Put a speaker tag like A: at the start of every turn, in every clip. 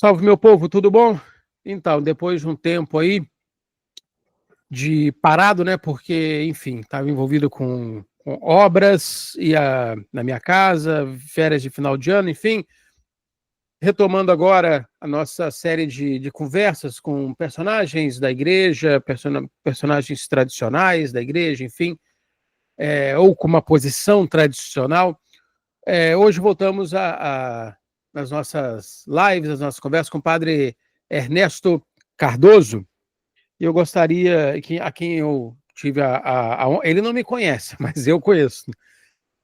A: Salve, meu povo, tudo bom? Então, depois de um tempo aí de parado, né? Porque, enfim, estava envolvido com obras na minha casa, férias de final de ano, enfim. Retomando agora a nossa série de conversas com personagens da igreja, personagens tradicionais da igreja, enfim, ou com uma posição tradicional. Hoje voltamos nas nossas lives, nas nossas conversas com o padre Ernesto Cardoso. E eu gostaria, a quem eu tive ele não me conhece, mas eu conheço.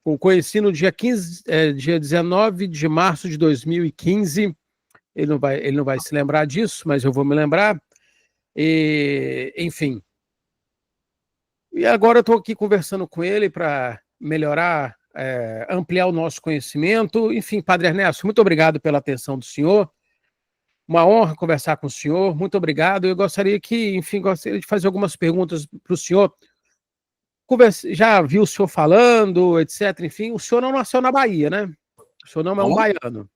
A: O conheci no dia 15, dia 19 de março de 2015. Ele não vai se lembrar disso, mas eu vou me lembrar. Enfim. E agora eu estou aqui conversando com ele para melhorar, ampliar o nosso conhecimento. Enfim, Padre Ernesto, muito obrigado pela atenção do senhor. Uma honra conversar com o senhor. Muito obrigado. Eu gostaria de fazer algumas perguntas para o senhor. Já viu o senhor falando, etc. Enfim, o senhor não nasceu na Bahia, né? O senhor não é um baiano.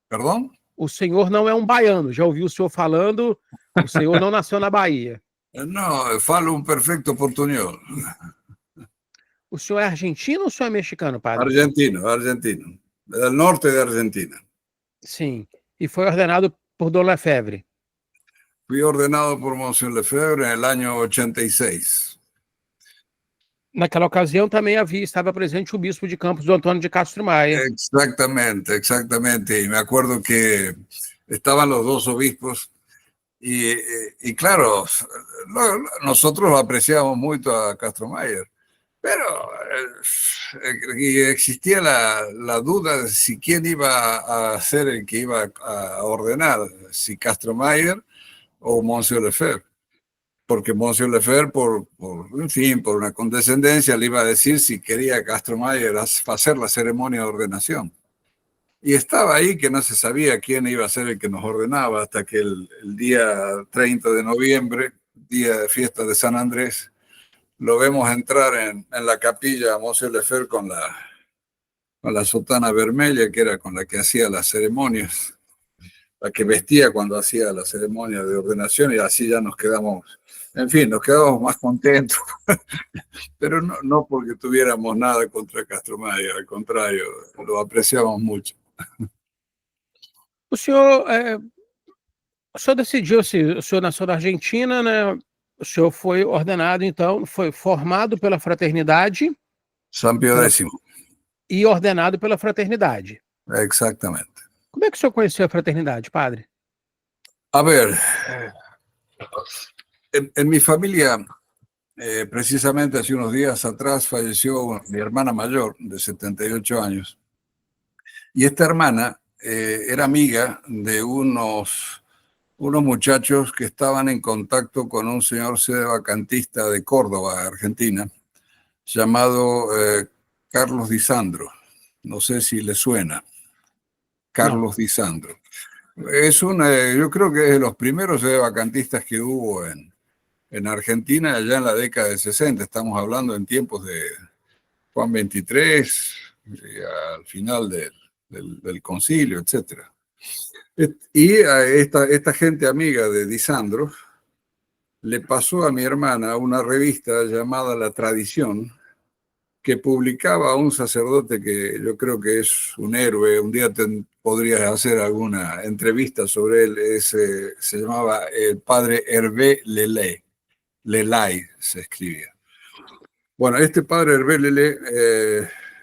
B: Perdão?
A: O senhor não é um baiano. Já ouviu o senhor falando, o senhor não nasceu na Bahia.
B: Não, eu falo um perfeito portunhol.
A: O senhor é argentino ou o senhor é mexicano, padre?
B: Argentino. Del norte de Argentina.
A: Sim. E foi ordenado por Dom Lefebvre.
B: Fui ordenado por Monseñor Lefebvre en el año 86.
A: Naquela ocasião também estava presente o bispo de Campos, do Antônio de Castro Maia.
B: Exactamente. Y me acuerdo que estaban los dos obispos y claro, nosotros apreciamos mucho a Castro Mayer, pero existía la duda de si quién iba a ser el que iba a ordenar, si Castro Mayer o Monsieur Lefebvre. Porque Monsieur Lefebvre, por una condescendencia, le iba a decir si quería Castro Mayer hacer la ceremonia de ordenación. Y estaba ahí que no se sabía quién iba a ser el que nos ordenaba hasta que el día 30 de noviembre, día de fiesta de San Andrés, lo vemos entrar en la capilla a Monsieur Lefebvre con la sotana vermelha, que era con la que hacía las ceremonias, la que vestía cuando hacía la ceremonia de ordenación, y así ya nos quedamos, en fin, nos quedamos más contentos, pero no porque tuviéramos nada contra Castro Mayer, al contrario, lo apreciamos mucho.
A: O senhor decidiu, o senhor nasceu na Argentina, né? O senhor foi ordenado, então, foi formado pela Fraternidade.
B: San Pío X.
A: E ordenado pela Fraternidade.
B: Exactamente.
A: Como é que o senhor conheceu a Fraternidade, padre?
B: A ver, en mi familia, precisamente hace unos días atrás falleció mi hermana mayor, de 78 años. Y esta hermana era amiga de unos muchachos que estaban en contacto con un señor sedevacantista de Córdoba, Argentina, llamado Carlos Di Sandro. No sé si le suena. Carlos Di Sandro. Yo creo que es de los primeros sedevacantistas que hubo en Argentina allá en la década de 60. Estamos hablando en tiempos de Juan XXIII, al final del concilio, etc. Y a esta gente amiga de Di Sandro le pasó a mi hermana una revista llamada La Tradición, que publicaba a un sacerdote que yo creo que es un héroe. Un día podrías hacer alguna entrevista sobre él. Se llamaba el padre Hervé Lelay. Lelay se escribía. Bueno, este padre Hervé Lelay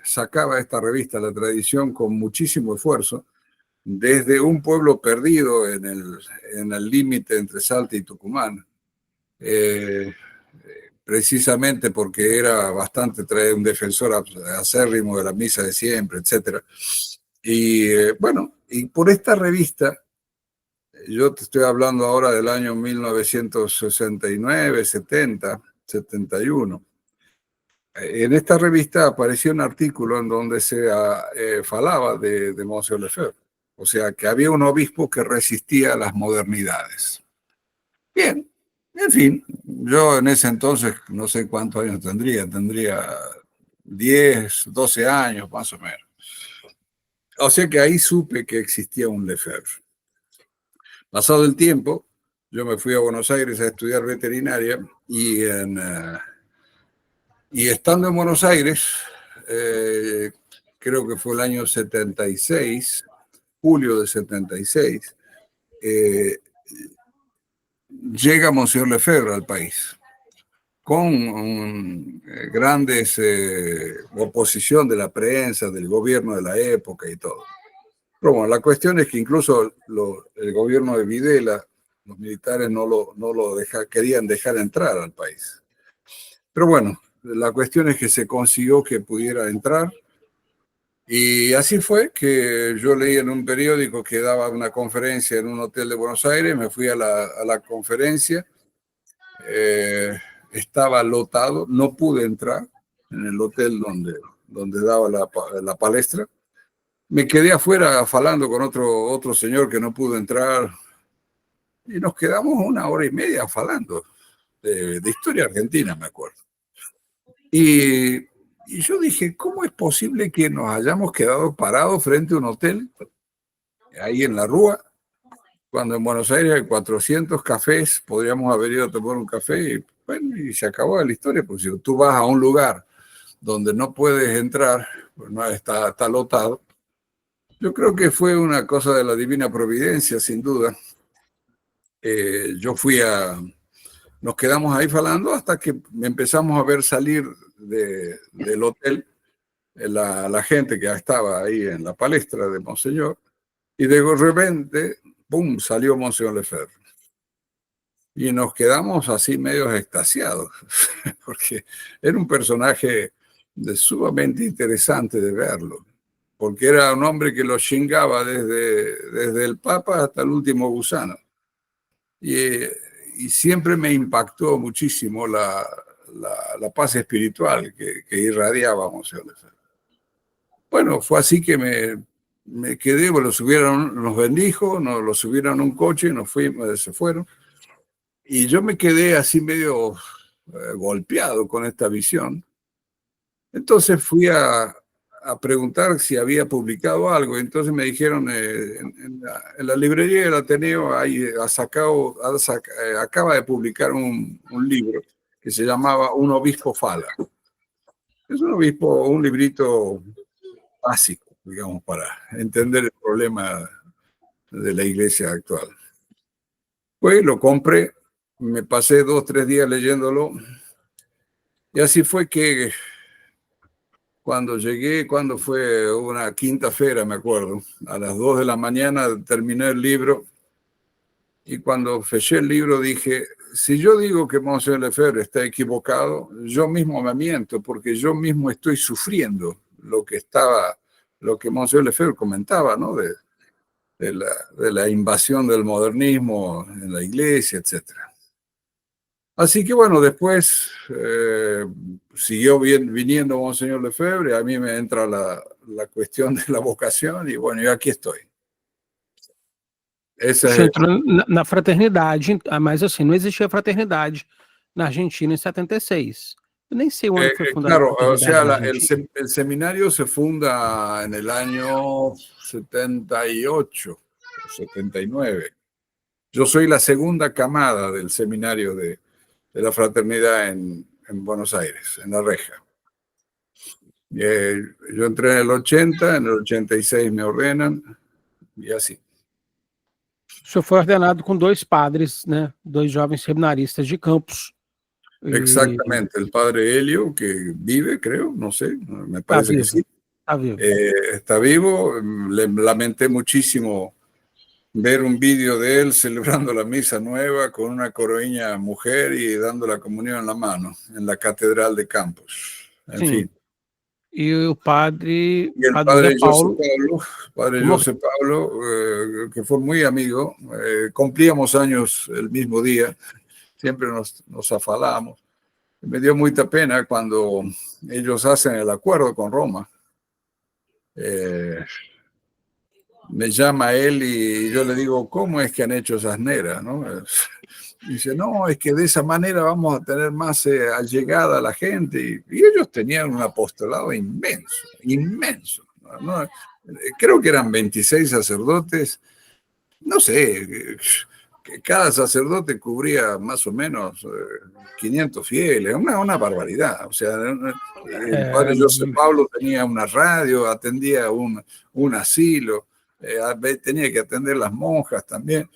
B: sacaba esta revista, La Tradición, con muchísimo esfuerzo, desde un pueblo perdido en el límite entre Salta y Tucumán. Precisamente porque era un defensor acérrimo de la misa de siempre, etc. Y bueno, y por esta revista, yo te estoy hablando ahora del año 1969, 70, 71. En esta revista apareció un artículo en donde se falaba de Monsieur Lefebvre. O sea, que había un obispo que resistía a las modernidades. Bien. En fin, yo en ese entonces no sé cuántos años tendría 10, 12 años más o menos. O sea que ahí supe que existía un Lefebvre. Pasado el tiempo, yo me fui a Buenos Aires a estudiar veterinaria y estando en Buenos Aires, creo que fue el año 76, julio de 76, llega Monsieur Lefebvre al país con grandes oposición de la prensa, del gobierno de la época y todo. Pero bueno, la cuestión es que incluso el gobierno de Videla, los militares no lo querían dejar entrar al país. Pero bueno, la cuestión es que se consiguió que pudiera entrar. Y así fue que yo leí en un periódico que daba una conferencia en un hotel de Buenos Aires, me fui a la conferencia, estaba lotado, no pude entrar en el hotel donde daba la palestra. Me quedé afuera falando con otro señor que no pudo entrar y nos quedamos 1 hora y media falando de historia argentina, me acuerdo. Y yo dije, ¿cómo es posible que nos hayamos quedado parados frente a un hotel ahí en la Rúa, cuando en Buenos Aires hay 400 cafés, podríamos haber ido a tomar un café y, bueno, y se acabó la historia? Pues si tú vas a un lugar donde no puedes entrar, pues no está lotado. Yo creo que fue una cosa de la divina providencia, sin duda. Nos quedamos ahí falando hasta que empezamos a ver salir del hotel la gente que estaba ahí en la palestra de Monseñor, y de repente, ¡pum!, salió Monseñor Lefebvre. Y nos quedamos así medios extasiados, porque era un personaje sumamente interesante de verlo, porque era un hombre que lo chingaba desde el Papa hasta el último gusano. Y siempre me impactó muchísimo la paz espiritual que irradiaba Monseñor Lefebvre. Bueno, fue así que me quedé, nos bendijo, nos lo subieron a un coche, se fueron. Y yo me quedé así medio golpeado con esta visión. Entonces fui a preguntar si había publicado algo. Entonces me dijeron, en la librería del Ateneo acaba de publicar un libro que se llamaba Un obispo fala. Es un librito básico, digamos, para entender el problema de la iglesia actual. Pues lo compré, me pasé 2-3 días leyéndolo, y así fue que cuando llegué, cuando fue una quinta-feira, me acuerdo, a las 2 de la mañana terminé el libro, y cuando feché el libro dije, si yo digo que Monseñor Lefebvre está equivocado, yo mismo me miento, porque yo mismo estoy sufriendo lo que Monseñor Lefebvre comentaba, ¿no? De la invasión del modernismo en la iglesia, etc. Así que bueno, después siguió viniendo Monseñor Lefebvre, a mí me entra la cuestión de la vocación y bueno, yo aquí estoy.
A: Você entrou na fraternidade, mas assim, não existia fraternidade na Argentina em 76. Eu nem sei o ano que foi fundada
B: claro,
A: a
B: o sea,
A: Argentina.
B: el seminario se funda en el año 78, 79. Yo soy la segunda camada del seminario de la fraternidad en Buenos Aires, en La Reja. Yo entré en el 80, en el 86 me ordenan y así.
A: O senhor foi ordenado com 2 padres, né? 2 jovens seminaristas de Campos.
B: Exactamente, el padre Helio, que vive, creo, no sé, me parece que sí.
A: Está vivo.
B: Está vivo. Le lamenté muchísimo ver un vídeo de él celebrando la misa nueva con una coroiña mujer y dando la comunión en la mano en la catedral de Campos. En fin.
A: Y el padre
B: José Pablo, que fue muy amigo, cumplíamos años el mismo día, siempre nos afalábamos. Me dio mucha pena cuando ellos hacen el acuerdo con Roma. Me llama él y yo le digo, ¿cómo es que han hecho esas neras, ¿no? Dice, no, es que de esa manera vamos a tener más allegada a la gente. Y ellos tenían un apostolado inmenso, ¿no? Creo que eran 26 sacerdotes no sé, que cada sacerdote cubría más o menos 500 fieles, una barbaridad. O sea, el padre José Pablo tenía una radio, atendía un asilo, tenía que atender las monjas también.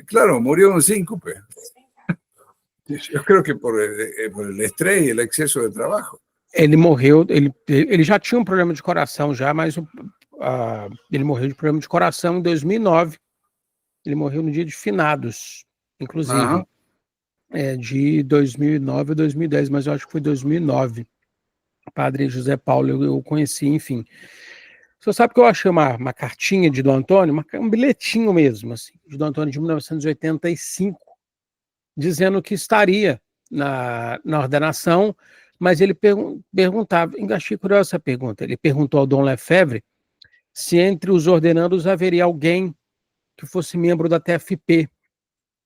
B: Claro, murió de un síncope. Yo creo que por el estrés e o excesso de trabalho.
A: Ele morreu, ele já tinha um problema de coração já, mas ele morreu de problema de coração em 2009. Ele morreu no dia de finados, inclusive. De 2009 a 2010, mas eu acho que foi 2009. O padre José Paulo, eu conheci, enfim. Você sabe que eu achei uma cartinha de Dom Antônio, um bilhetinho mesmo, assim, de Dom Antônio de 1985, dizendo que estaria na ordenação, mas ele perguntava, achei curiosa essa pergunta, ele perguntou ao Dom Lefebvre se entre os ordenandos haveria alguém que fosse membro da TFP,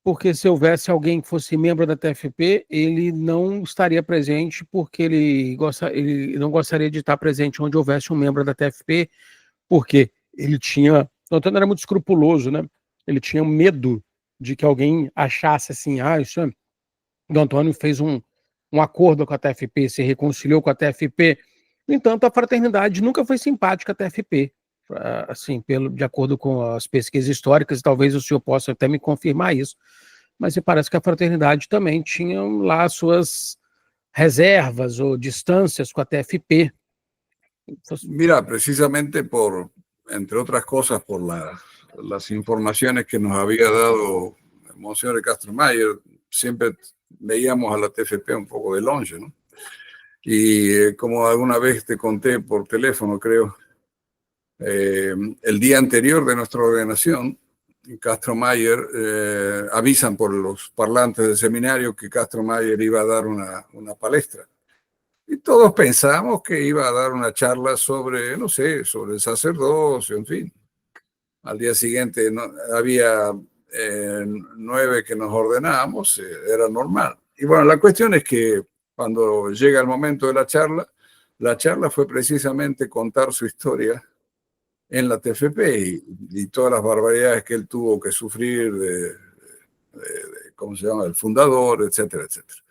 A: porque se houvesse alguém que fosse membro da TFP, ele não estaria presente, porque ele não gostaria de estar presente onde houvesse um membro da TFP, porque ele tinha... O Antônio era muito escrupuloso, né? Ele tinha medo de que alguém achasse assim, isso é... O Antônio fez um acordo com a TFP, se reconciliou com a TFP. No entanto, a fraternidade nunca foi simpática à TFP, assim, de acordo com as pesquisas históricas, talvez o senhor possa até me confirmar isso, mas me parece que a fraternidade também tinha lá suas reservas ou distâncias com a TFP.
B: Mira, precisamente entre otras cosas, por las informaciones que nos había dado Monseñor Castro Mayer, siempre veíamos a la TFP un poco de longe, ¿no? Y como alguna vez te conté por teléfono, creo, el día anterior de nuestra ordenación, Castro Mayer, avisan por los parlantes del seminario que Castro Mayer iba a dar una palestra. Y todos pensábamos que iba a dar una charla sobre, no sé, sobre el sacerdocio, en fin. Al día siguiente había 9 que nos ordenábamos, era normal. Y bueno, la cuestión es que cuando llega el momento de la charla fue precisamente contar su historia en la TFP y todas las barbaridades que él tuvo que sufrir ¿cómo se llama?, el fundador, etcétera, etcétera.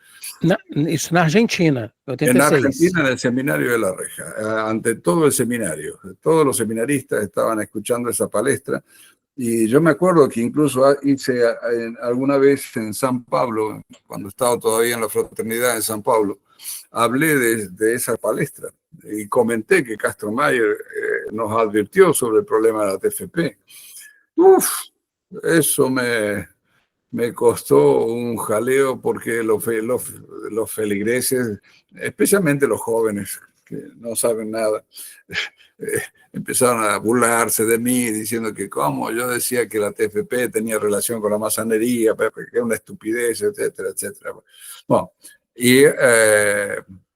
A: Eso en Argentina, 86.
B: En Argentina, en el seminario de La Reja, ante todo el seminario, todos los seminaristas estaban escuchando esa palestra, y yo me acuerdo que incluso hice alguna vez en San Pablo, cuando estaba todavía en la fraternidad en San Pablo, hablé de esa palestra y comenté que Castro Mayer nos advirtió sobre el problema de la TFP. Eso me costó un jaleo, porque los feligreses, especialmente los jóvenes que no saben nada, empezaron a burlarse de mí, diciendo que como yo decía que la TFP tenía relación con la masonería, que era una estupidez, etcétera, etcétera. Bueno, y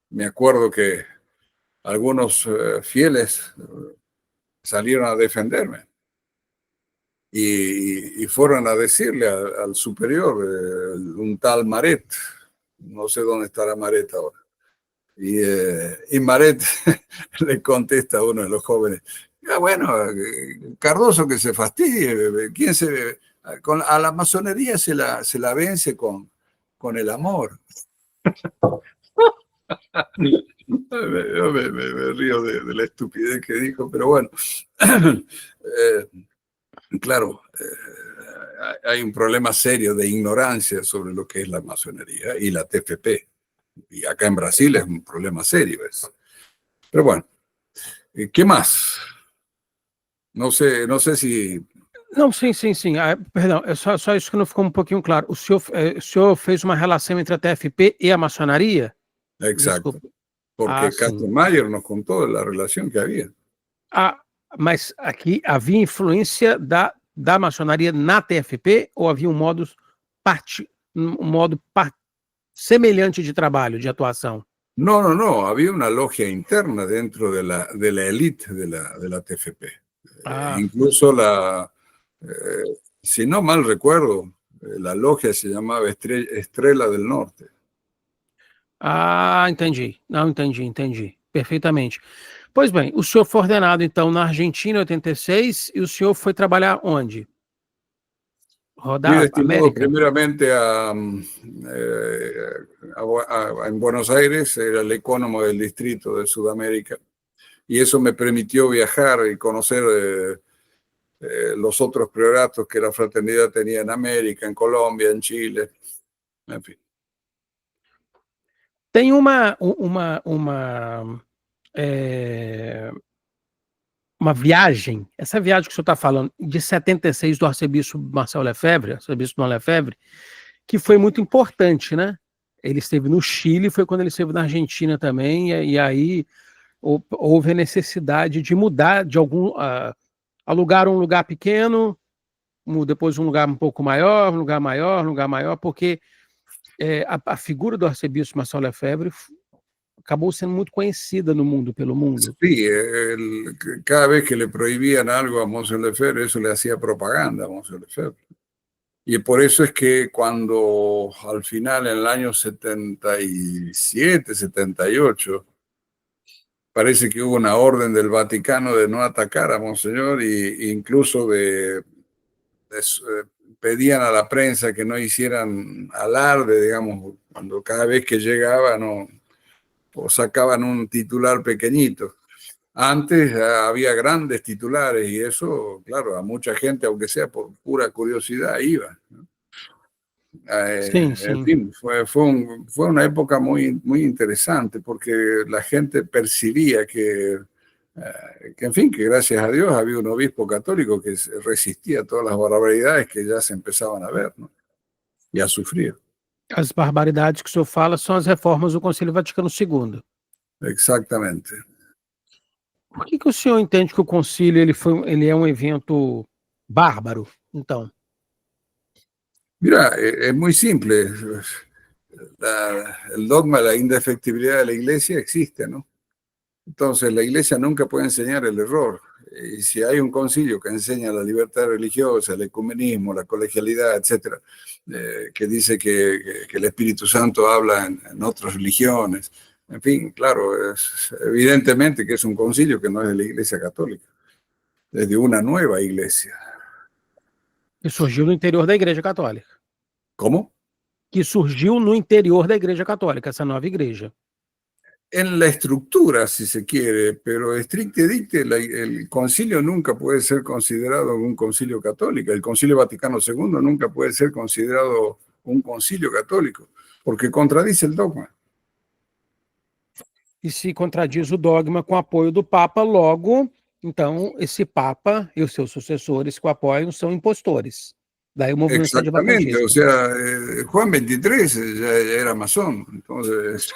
B: me acuerdo que algunos fieles salieron a defenderme y fueron a decirle al superior, un tal Maret, no sé dónde estará Maret ahora, y Maret le contesta a uno de los jóvenes: bueno, Cardoso que se fastidie, a la masonería se la vence con el amor. Yo me río de la estupidez que dijo, pero bueno, claro, hay un problema serio de ignorancia sobre lo que es la masonería y la TFP. Y acá en Brasil es un problema serio eso. Pero bueno, ¿qué más? Não sei se...
A: Não, sim. Perdão, só isso que não ficou um pouquinho claro. O senhor fez uma relação entre a TFP e a maçonaria?
B: Exacto. Desculpa. Porque Castro Mayer nos contó la relación que había.
A: Mas aqui havia influência da maçonaria na TFP, ou havia um modo semelhante de trabalho, de atuação?
B: No, había una logia interna dentro de la élite de la TFP. Incluso si no mal recuerdo, la logia se llamaba Estrela del Norte.
A: Entendi. Não, entendi. Perfeitamente. Pois bem, o senhor foi ordenado, então, na Argentina em 86, e o senhor foi trabalhar onde?
B: Fui
A: Rodar
B: destinado
A: América?
B: primeramente en Buenos Aires, era el ecónomo del distrito de Sudamérica, y eso me permitió viajar y conocer los otros prioratos que la fraternidad tenía en América, en Colombia, en Chile, en fin.
A: Tem é, uma viagem, essa viagem que o senhor está falando, de 76 do arcebispo Marcel Lefebvre, arcebispo Dom Lefebvre, que foi muito importante, né? Ele esteve no Chile, foi quando ele esteve na Argentina também, e aí houve a necessidade de mudar de alugar um lugar pequeno, depois um lugar um pouco maior, um lugar maior, um lugar maior, porque a figura do arcebispo Marcel Lefebvre acabou sendo muito conhecida no mundo, pelo mundo.
B: Sí, cada vez que le prohibían algo a Monsieur Lefebvre, eso le hacía propaganda a Monsieur Lefebvre. Y por eso es que cuando al final, en el año 77, 78, parece que hubo una orden del Vaticano de no atacar a Monseñor e incluso pedían a la prensa que no hicieran alarde, digamos, cuando cada vez que llegaba no, o sacaban un titular pequeñito. Antes había grandes titulares y eso, claro, a mucha gente, aunque sea por pura curiosidad, iba, ¿no?
A: Sim,
B: En
A: sim.
B: fin, fue una época muy, muy interesante porque la gente percibía en fin, que gracias a Dios había un obispo católico que resistía a todas las barbaridades que ya se empezaban a ver, ¿no? Y a sufrir.
A: As barbaridades que o senhor fala são as reformas do Concílio Vaticano II.
B: Exactamente.
A: Por que o senhor entende que o concílio ele é um evento bárbaro, então?
B: Mira, es muy simple. El dogma de la indefectibilidad de la iglesia existe, ¿no? Entonces, la iglesia nunca puede enseñar el error. Y si hay un concilio que enseña la libertad religiosa, el ecumenismo, la colegialidad, etcétera, que dice que el Espíritu Santo habla en otras religiones, en fin, claro, evidentemente que es un concilio que no es de la Iglesia Católica, es de una nueva iglesia.
A: Que surgiu no interior da Igreja Católica.
B: ¿Cómo?
A: Que surgiu no interior da Igreja Católica, essa nova igreja.
B: En la estructura, si se quiere, pero stricte dicte, el concilio nunca puede ser considerado un concilio católico. El Concilio Vaticano II nunca puede ser considerado un concilio católico, porque contradice el dogma.
A: E se contradiz o dogma com o apoio do Papa, logo, então, esse Papa e os seus sucessores que o apoiam são impostores. Daí o movimento
B: Exactamente,
A: adventista.
B: o sea, Juan XXIII ya era masón, entonces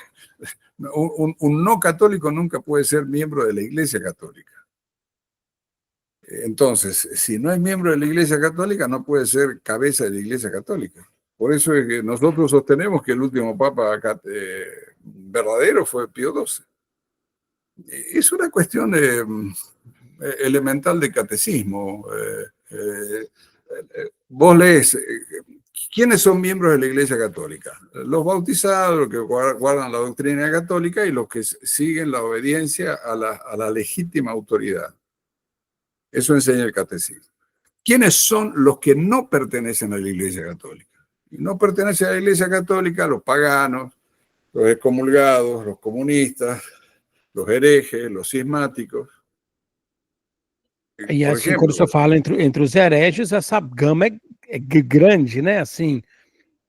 B: un no católico nunca puede ser miembro de la Iglesia Católica. Entonces, si no es miembro de la Iglesia Católica, no puede ser cabeza de la Iglesia Católica. Por eso es que nosotros sostenemos que el último papa verdadero fue Pío XII. Es una cuestión elemental de catecismo. Vos lees, ¿quiénes son miembros de la Iglesia Católica? Los bautizados, los que guardan la doctrina católica y los que siguen la obediencia a la legítima autoridad. Eso enseña el catecismo. ¿Quiénes son los que no pertenecen a la Iglesia Católica? Y no pertenecen a la Iglesia Católica los paganos, los excomulgados, los comunistas, los herejes, los cismáticos.
A: E
B: Por
A: assim, quando o senhor
B: ejemplo,
A: fala entre os hereges, essa gama é grande, né? Assim,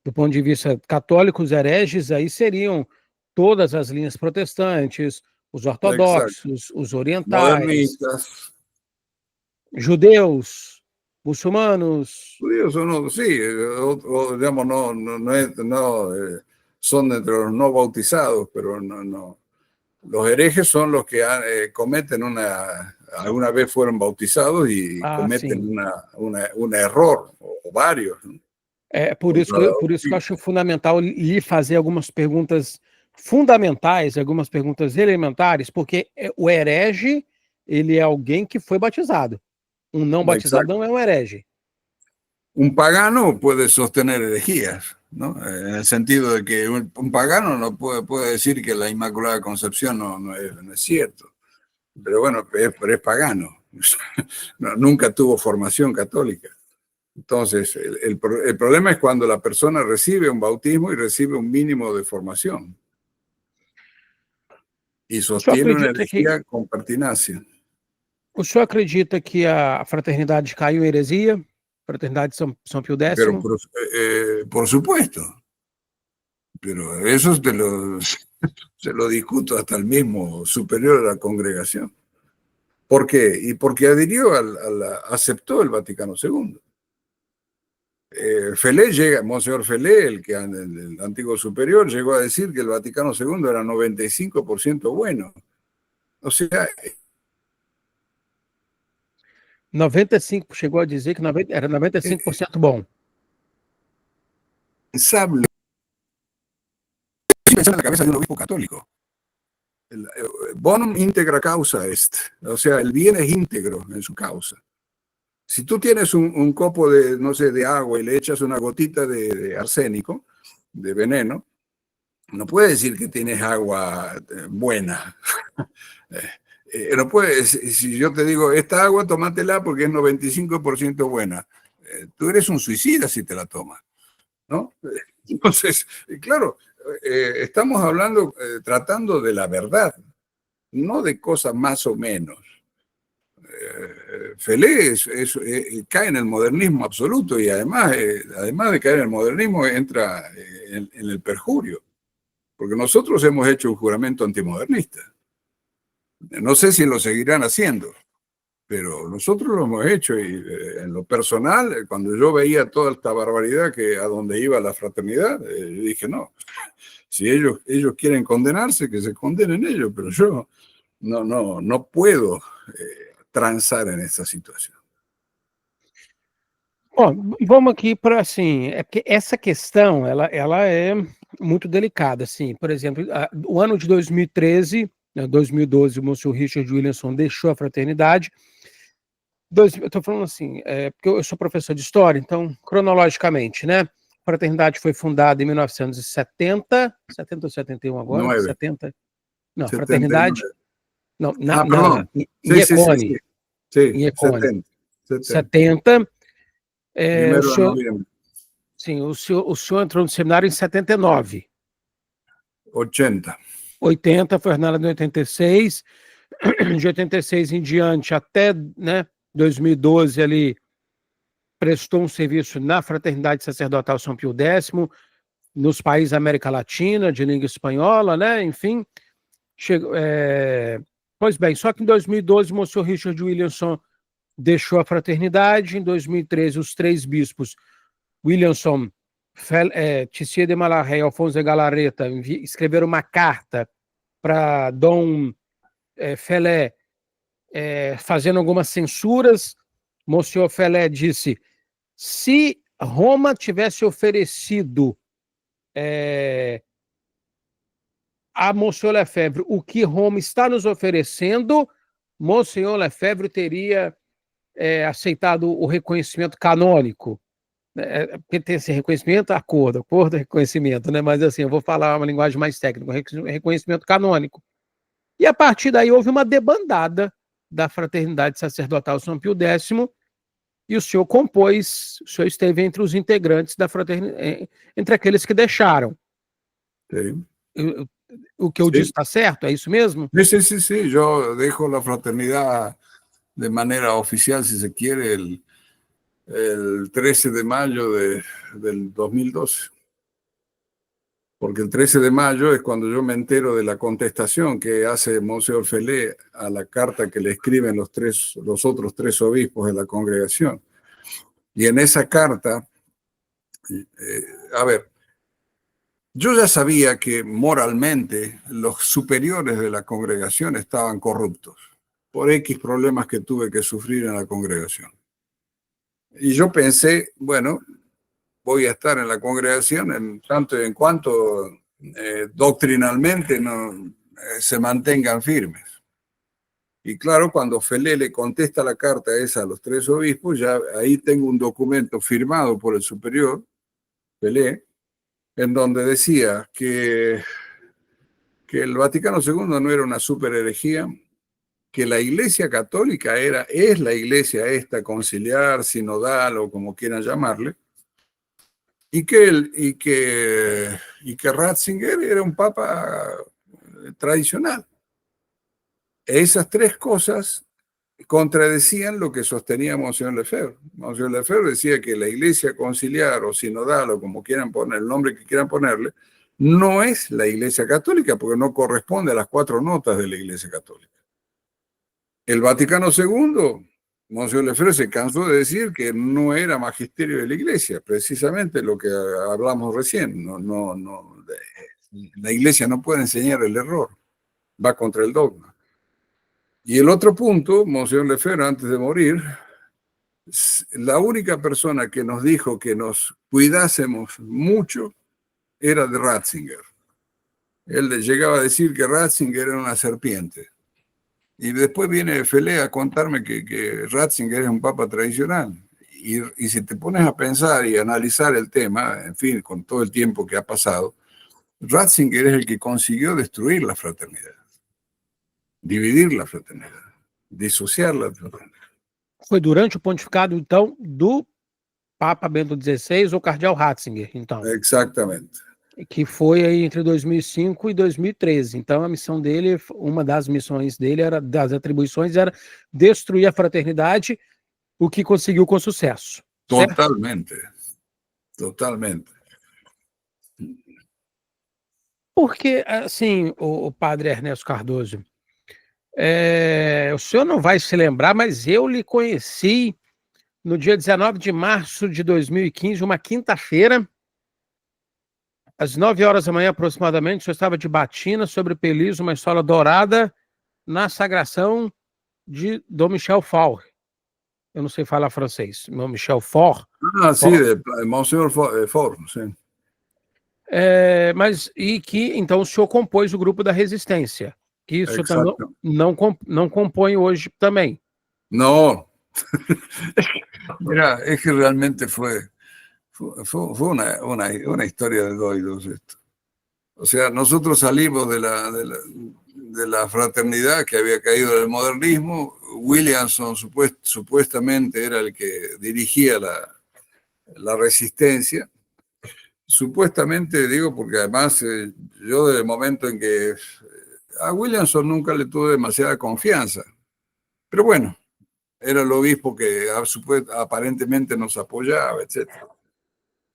A: do ponto de vista católico, os hereges aí seriam todas as linhas protestantes, os
B: exacto,
A: ortodoxos, os orientais,
B: modernistas,
A: judeus, muçulmanos.
B: judíos o no, sí, digamos, son entre los no bautizados, pero no. Los herejes son los que cometen alguna vez fueron bautizados y cometen
A: Sim.
B: un error, o varios, ¿no?
A: É por isso que eu acho fundamental lhe fazer algumas perguntas fundamentais, algumas perguntas elementares, porque o herege, ele é alguém que foi batizado. Um não batizado
B: Exacto.
A: não é um herege.
B: Un pagano puede sostener herejías, ¿no? En el sentido de que un pagano no puede decir que la Inmaculada Concepción no es cierto. Pero bueno, pero es pagano. Nunca tuvo formación católica. Entonces, el problema es cuando la persona recibe un bautismo y recibe un mínimo de formación y
A: O senhor
B: sostiene una
A: acredita que
B: herejía con pertinacia.
A: o senhor acredita que a fraternidade caiu em heresia? Fraternidade São Pio X?
B: Pero por supuesto, pero eso se lo discuto hasta el mismo superior de la congregación. ¿Por qué? Y porque adhirió aceptó el Vaticano II. Felé llega, Monseñor Felé, el antiguo superior, llegó a decir que el Vaticano II era 95% bueno. O sea,
A: 95, chegou a dizer que era 95% bom.
B: pensable, pensar en la cabeza de un obispo católico. Bonum integra causa est, o sea, el bien es íntegro en su causa. Si tú tienes un copo de, no sé, de agua y le echas una gotita de arsénico, de veneno, no puedes decir que tienes agua buena. No puedes, si yo te digo, esta agua tómatela porque es 95% buena, tú eres un suicida si te la tomas, ¿no? Entonces, claro, estamos hablando, tratando de la verdad, no de cosas más o menos. Felé cae en el modernismo absoluto y además de caer en el modernismo entra en el perjurio, porque nosotros hemos hecho un juramento antimodernista. No sé si lo seguirán haciendo, pero nosotros lo hemos hecho y en lo personal, cuando yo veía toda esta barbaridad que a donde iba la fraternidad, yo dije, no, si ellos quieren condenarse, que se condenen ellos, pero yo no puedo transar en esta situação.
A: Bom, vamos aqui para assim, é porque essa questão ela é muito delicada, assim. Por exemplo, o ano de 2013, 2012, o Monsenhor Richard Williamson deixou a fraternidade. Eu estou falando assim, porque eu sou professor de história, então, cronologicamente, né? A fraternidade foi fundada em 1970, 70 ou 71 agora?
B: 9.
A: 70. Não, a
B: 79.
A: fraternidade. Não,
B: perdão.
A: em
B: Sim,
A: Econe. Em Econe.
B: 70.
A: 70. O
B: 1º de
A: senhor,
B: novembro.
A: sim, o senhor entrou no seminário em 79.
B: 80.
A: 80, foi ordenado em 86. De 86 em diante, até, né, 2012, ali, prestou um serviço na Fraternidade Sacerdotal São Pio X, nos países da América Latina, de língua espanhola, né, enfim. Pois bem, só que em 2012, o Monsenhor Richard Williamson deixou a fraternidade. Em 2013, os 3 bispos, Williamson, Tissier de Malaray e Alfonso de Galarreta, escreveram uma carta para Dom Felé, fazendo algumas censuras. Monsenhor Felé disse: se Roma tivesse oferecido a Monsenhor Lefebvre o que Roma está nos oferecendo, Monsenhor Lefebvre teria aceitado o reconhecimento canônico. Porque tem esse reconhecimento, acordo, reconhecimento, né? Mas assim, eu vou falar uma linguagem mais técnica, reconhecimento canônico. E a partir daí houve uma debandada da Fraternidade Sacerdotal São Pio X, e o senhor esteve entre os integrantes da fraternidade, entre aqueles que deixaram.
B: Sim.
A: O que eu disse está certo? É isso mesmo?
B: Sí. Yo dejo la fraternidad de manera oficial, si se quiere, el 13 de mayo del 2012. Porque el 13 de mayo es cuando yo me entero de la contestación que hace Monseñor Felé a la carta que le escriben los otros 3 obispos de la congregación. Y en esa carta, yo ya sabía que moralmente los superiores de la congregación estaban corruptos por X problemas que tuve que sufrir en la congregación. Y yo pensé, bueno, voy a estar en la congregación en tanto y en cuanto doctrinalmente se mantengan firmes. Y claro, cuando Felé le contesta la carta esa a los 3 obispos, ya ahí tengo un documento firmado por el superior, Felé, en donde decía que el Vaticano II no era una super herejía, que la Iglesia Católica es la iglesia esta conciliar, sinodal o como quieran llamarle, y que Ratzinger era un papa tradicional. Esas tres cosas contradecían lo que sostenía Monseñor Lefebvre. Monseñor Lefebvre decía que la iglesia conciliar o sinodal o como quieran poner, el nombre que quieran ponerle, no es la iglesia católica porque no corresponde a las 4 notas de la iglesia católica. El Vaticano II, Monseñor Lefebvre se cansó de decir que no era magisterio de la iglesia, precisamente lo que hablamos recién. La iglesia no puede enseñar el error, va contra el dogma. Y el otro punto, Monseñor Lefebvre, antes de morir, la única persona que nos dijo que nos cuidásemos mucho era de Ratzinger. Él le llegaba a decir que Ratzinger era una serpiente. Y después viene Felé a contarme que Ratzinger es un papa tradicional. Y si te pones a pensar y analizar el tema, en fin, con todo el tiempo que ha pasado, Ratzinger es el que consiguió destruir la fraternidad, dividir la fraternidad, disociar la fraternidad.
A: Foi durante o pontificado, então, do Papa Bento XVI, o cardeal Ratzinger, então.
B: Exatamente.
A: Que foi aí entre 2005 e 2013. Então, a missão dele, uma das missões dele, das atribuições, era destruir a fraternidade, o que conseguiu com sucesso.
B: Totalmente. Certo? Totalmente.
A: Porque, assim, o padre Ernesto Cardoso, o senhor não vai se lembrar, mas eu lhe conheci no dia 19 de março de 2015, uma quinta-feira, às 9 horas da manhã aproximadamente, o senhor estava de batina sobre Pelizo, uma estola dourada, na sagração de Dom Michel Faure. Eu não sei falar francês. Dom Michel Faure.
B: Ah, sim, Monsenhor Faure, sim.
A: Mas, e que, então, o senhor compôs o grupo da Resistência, que isso também não compõe hoje também.
B: No. Mira, es que realmente fue una historia de doidos esto. O sea, nosotros salimos de la fraternidad que había caído del modernismo. Williamson supuestamente era el que dirigía la resistencia. Supuestamente, digo, porque además yo desde el momento en que a Williamson nunca le tuve demasiada confianza. Pero bueno, era el obispo que aparentemente nos apoyaba, etc.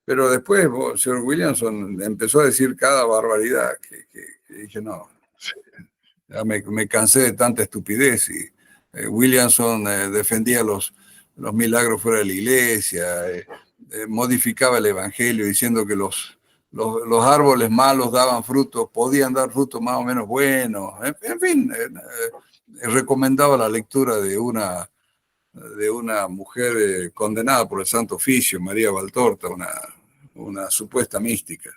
B: Pero después, señor Williamson empezó a decir cada barbaridad que dije, no, ya me cansé de tanta estupidez. Y Williamson defendía los milagros fuera de la iglesia, modificaba el evangelio diciendo que los árboles malos daban frutos, podían dar frutos más o menos buenos. En fin, recomendaba la lectura de una mujer condenada por el Santo Oficio, María Valtorta, una supuesta mística.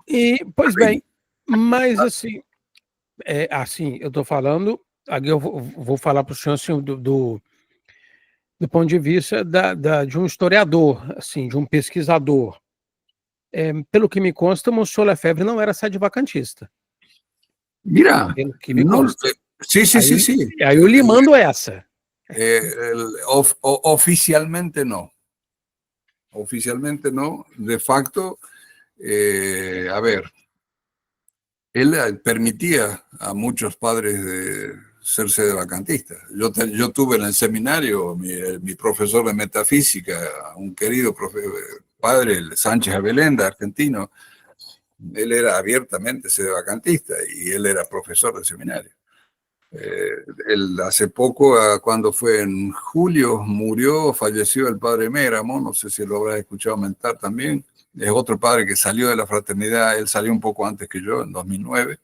A: E, pois bem, mas assim, eu estou falando, aqui eu vou falar para o senhor assim, do ponto de vista de um historiador, assim, de um pesquisador. Pelo que me consta, o Monsenhor Lefebvre não era sedevacantista.
B: Mira,
A: pelo que me consta.
B: Sí.
A: Aí eu lhe mando essa.
B: Oficialmente no. Oficialmente no. De facto, a ver, él permitía a muchos padres de ser sedevacantistas. Yo tuve en el seminario mi profesor de metafísica, un querido padre, el Sánchez Abelenda, argentino. Él era abiertamente sedevacantista y él era profesor del seminario. Él hace poco, cuando fue en julio, falleció el padre Méramo, no sé si lo habrás escuchado mentar también. Es otro padre que salió de la fraternidad, él salió un poco antes que yo, en 2009.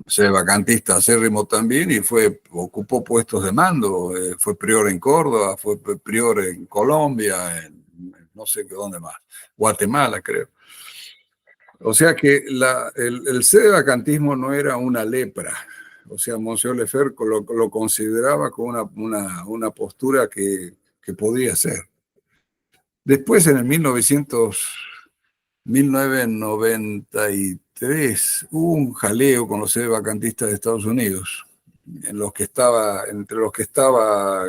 B: Sedevacantista acérrimo también y ocupó puestos de mando, fue prior en Córdoba, fue prior en Colombia, en no sé dónde más, Guatemala creo. O sea que el sedevacantismo no era una lepra. O sea, Monseñor Lefebvre lo consideraba como una postura que podía ser. Después, en el 1993, hubo un jaleo con los sedevacantistas de Estados Unidos, entre los que estaba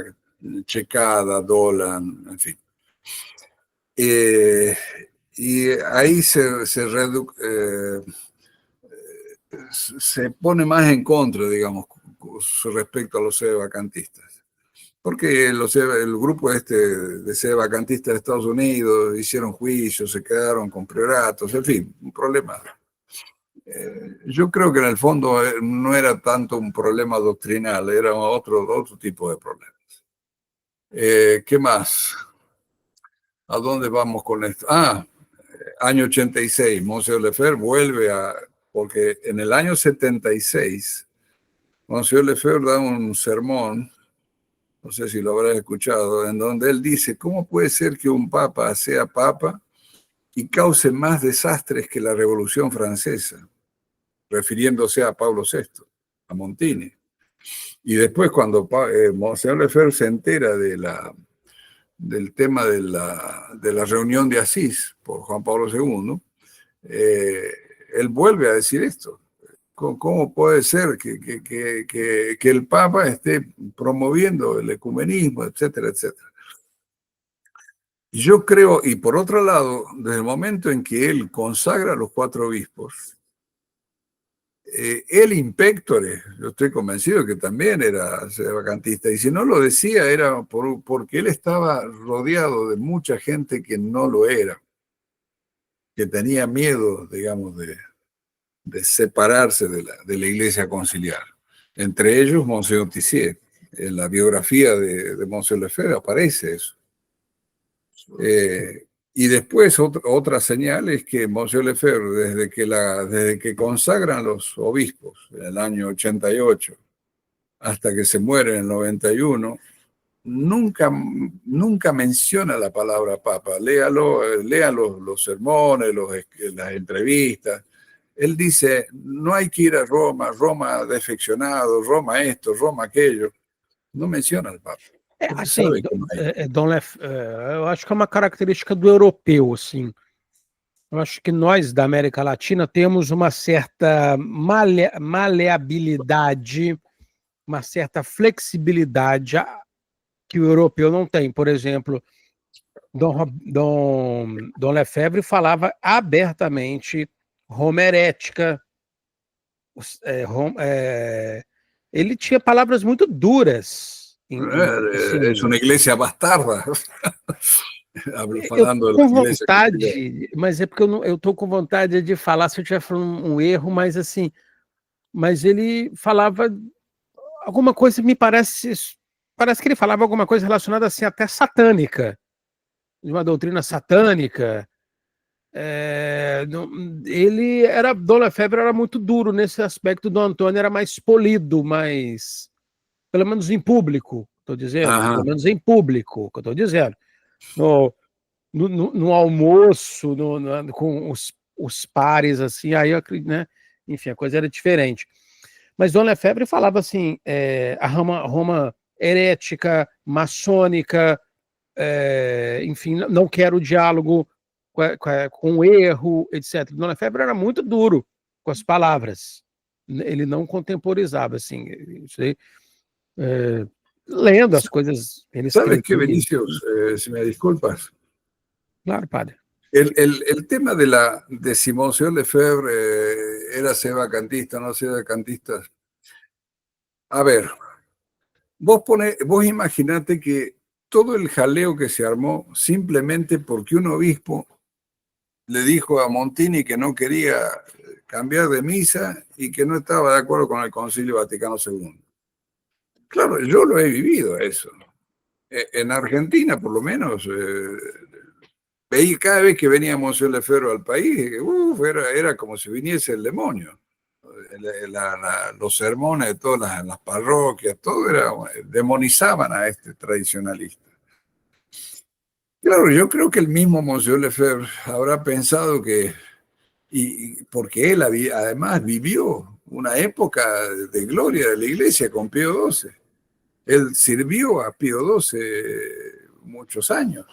B: Checada, Dolan, en fin. Y ahí se pone más en contra, digamos, respecto a los sedevacantistas. Porque el grupo de sedevacantistas de Estados Unidos hicieron juicios, se quedaron con prioratos, en fin, un problema. Yo creo que en el fondo no era tanto un problema doctrinal, era otro tipo de problemas. ¿Qué más? ¿A dónde vamos con esto? Año 86, Monsieur Lefebvre vuelve porque en el año 76, Monsieur Lefebvre da un sermón, no sé si lo habrás escuchado, en donde él dice, ¿cómo puede ser que un papa sea papa y cause más desastres que la Revolución Francesa? Refiriéndose a Pablo VI, a Montini. Y después cuando Monseñor Lefebvre se entera del tema de la reunión de Asís por Juan Pablo II, él vuelve a decir esto. ¿Cómo puede ser que el Papa esté promoviendo el ecumenismo, etcétera, etcétera? Yo creo, y por otro lado, desde el momento en que él consagra a los 4 obispos, el impectore, yo estoy convencido que también era sedevacantista, y si no lo decía era porque él estaba rodeado de mucha gente que no lo era, que tenía miedo, digamos, de separarse de la Iglesia Conciliar. Entre ellos, Monseñor Tissier. En la biografía de Monseñor Lefebvre aparece eso. Y después otra señal es que Monseñor Lefebvre, desde que consagran los obispos en el año 88 hasta que se muere en el 91, nunca menciona la palabra papa. Lea los sermones, las entrevistas. Él dice, no hay que ir a Roma, Roma defeccionado, Roma esto, Roma aquello. Não menciona o Papa. Ele
A: Assim,
B: sabe que não é.
A: eu acho que é uma característica do europeu, assim. Eu acho que nós, da América Latina, temos uma certa maleabilidade, uma certa flexibilidade que o europeu não tem. Por exemplo, Dom Lefebvre falava abertamente homerética. Ele tinha palavras muito duras.
B: Es una iglesia bastarda.
A: Eu
B: Falando
A: tô com
B: da igreja
A: vontade, mas é porque eu tô com vontade de falar se eu estiver falando um erro, mas assim, mas ele falava alguma coisa, parece que ele falava alguma coisa relacionada assim até satânica, de uma doutrina satânica. Dom Lefebvre era muito duro nesse aspecto, Dom Antônio era mais polido, mais, pelo menos em público, estou dizendo, pelo menos em público, que eu estou dizendo. No almoço, com os pares, assim, aí, né? Enfim, a coisa era diferente. Mas Dom Lefebvre falava assim, a Roma herética, maçônica, enfim, não quero diálogo com o erro, etc. Dom Lefebvre era muito duro com as palavras. Ele não contemporizava, assim, isso aí, lendo as coisas que ele escrevia.
B: ¿Sabes qué, Vinicius? Si me disculpas.
A: Claro, padre.
B: El tema de si Monseñor Lefebvre era sedevacantista o no sedevacantista. A ver, vos imaginate que todo el jaleo que se armó simplemente porque un obispo le dijo a Montini que no quería cambiar de misa y que no estaba de acuerdo con el Concilio Vaticano II. Claro, yo lo he vivido eso. En Argentina, por lo menos, veía cada vez que venía Monseñor Lefebvre al país, era como si viniese el demonio. Los sermones de todas las parroquias, todo demonizaban a este tradicionalista. Claro, yo creo que el mismo Monseñor Lefebvre habrá pensado que, porque él además vivió una época de gloria de la Iglesia con Pío XII. Él sirvió a Pío XII muchos años.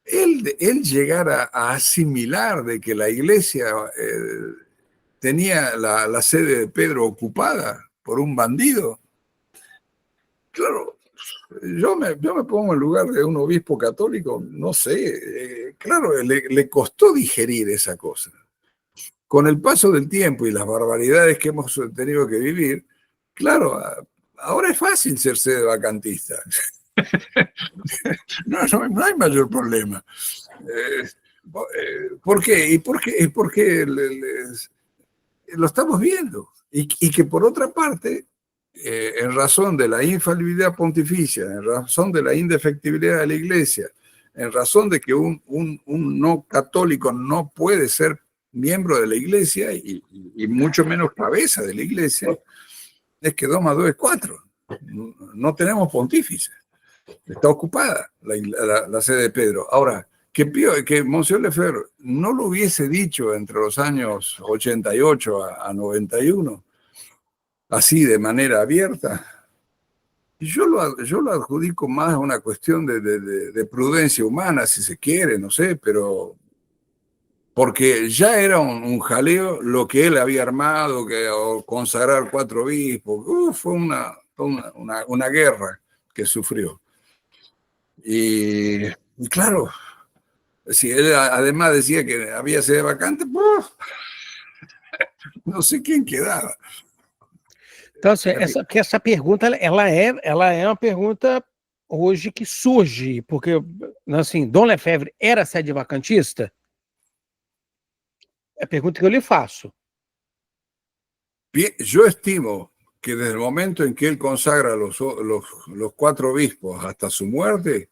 B: él llegar a asimilar de que la iglesia tenía la sede de Pedro ocupada por un bandido, claro, yo me pongo en lugar de un obispo católico, no sé, claro, le costó digerir esa cosa. Con el paso del tiempo y las barbaridades que hemos tenido que vivir, claro, ahora es fácil ser sede vacantista. No hay mayor problema. ¿Por qué? ¿Y por qué lo estamos viendo? Y que por otra parte, en razón de la infalibilidad pontificia, en razón de la indefectibilidad de la Iglesia, en razón de que un no católico no puede ser miembro de la Iglesia y mucho menos cabeza de la Iglesia, es que 2 más 2 es 4. No tenemos pontífice. Está ocupada la sede de Pedro. Ahora, que Monsieur Lefebvre no lo hubiese dicho entre los años 88 a 91, así de manera abierta, yo lo adjudico más a una cuestión de prudencia humana, si se quiere, no sé, pero porque ya era un jaleo lo que él había armado, o consagrar 4 obispos. Fue una guerra que sufrió. Y claro, si él además decía que había sede vacante, no sé quién quedaba.
A: Então, assim, essa pergunta, ela é uma pergunta hoje que surge, porque, assim, Dom Lefebvre era sede vacantista? É a pergunta que eu lhe faço.
B: Yo estimo que desde el momento en que él consagra los 4 obispos hasta su muerte,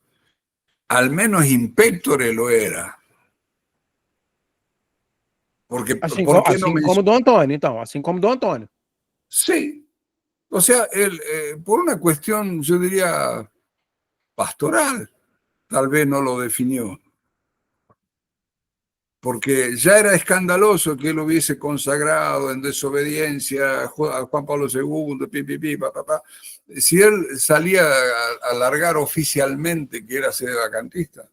B: al menos impectore lo era. Porque, ¿por qué no
A: Como Dom Antônio, então, assim como Dom Antônio.
B: Sí. O sea, él, por una cuestión, yo diría, pastoral, tal vez no lo definió. Porque ya era escandaloso que él hubiese consagrado en desobediencia a Juan Pablo II, pa. Si él salía a alargar oficialmente que era sede vacantista.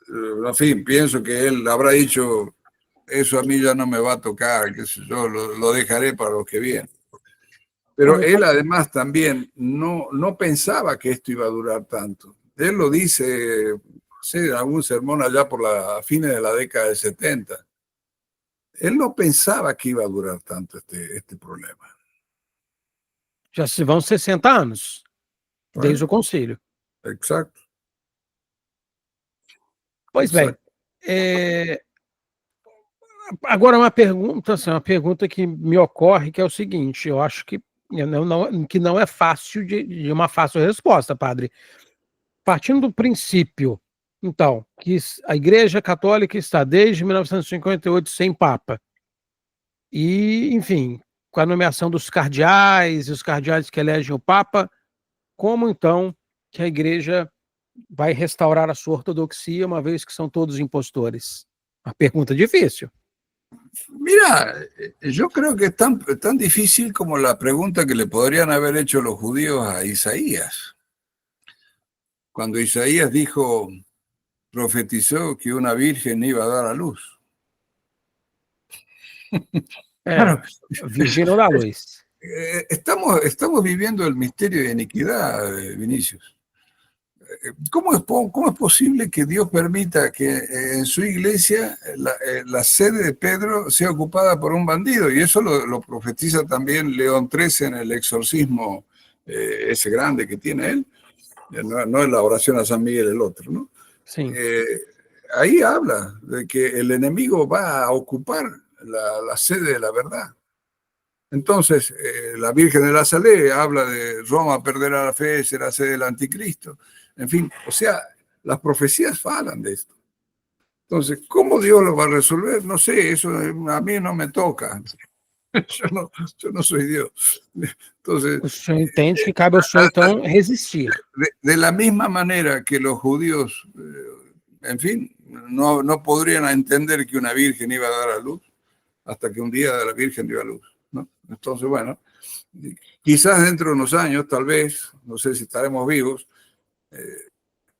B: En fin, pienso que él habrá dicho, eso a mí ya no me va a tocar, qué sé yo, lo dejaré para los que vienen. Pero él además también no pensaba que esto iba a durar tanto. Él lo dice, no sé, en algún sermón allá por fines de la década de 70. Él no pensaba que iba a durar tanto este problema.
A: Já se vão 60 anos, desde o concílio.
B: Exacto.
A: Pois bem, agora uma pergunta que me ocorre, que é o seguinte, eu acho que não é fácil de uma fácil resposta, padre. Partindo do princípio, então, que a Igreja Católica está desde 1958 sem Papa, e, enfim, com a nomeação dos cardeais e os cardeais que elegem o Papa, como então que a Igreja vai restaurar a sua ortodoxia, uma vez que são todos impostores? Uma pergunta difícil.
B: Mira, yo creo que es tan difícil como la pregunta que le podrían haber hecho los judíos a Isaías. Cuando Isaías profetizó que una virgen iba a dar a luz.
A: Claro. Virgínio da Luz.
B: Estamos viviendo el misterio de iniquidad, Vinicius. ¿Cómo es posible que Dios permita que en su iglesia la sede de Pedro sea ocupada por un bandido? Y eso lo profetiza también León XIII en el exorcismo ese grande que tiene él. No es la oración a San Miguel el otro, ¿no?
A: Sí.
B: Ahí habla de que el enemigo va a ocupar la sede de la verdad. Entonces, la Virgen de la Salé habla de Roma perderá la fe, será sede del anticristo. En fin, o sea, las profecías hablan de esto. Entonces, ¿cómo Dios lo va a resolver? No sé, eso a mí no me toca. Yo no soy Dios. Entonces,
A: O senhor entende que cabe ao senhor, então, resistir.
B: De la misma manera que los judíos, en fin, no podrían entender que una virgen iba a dar a luz hasta que un día la virgen dio a luz, ¿no? Entonces, bueno, quizás dentro de unos años, tal vez, no sé si estaremos vivos,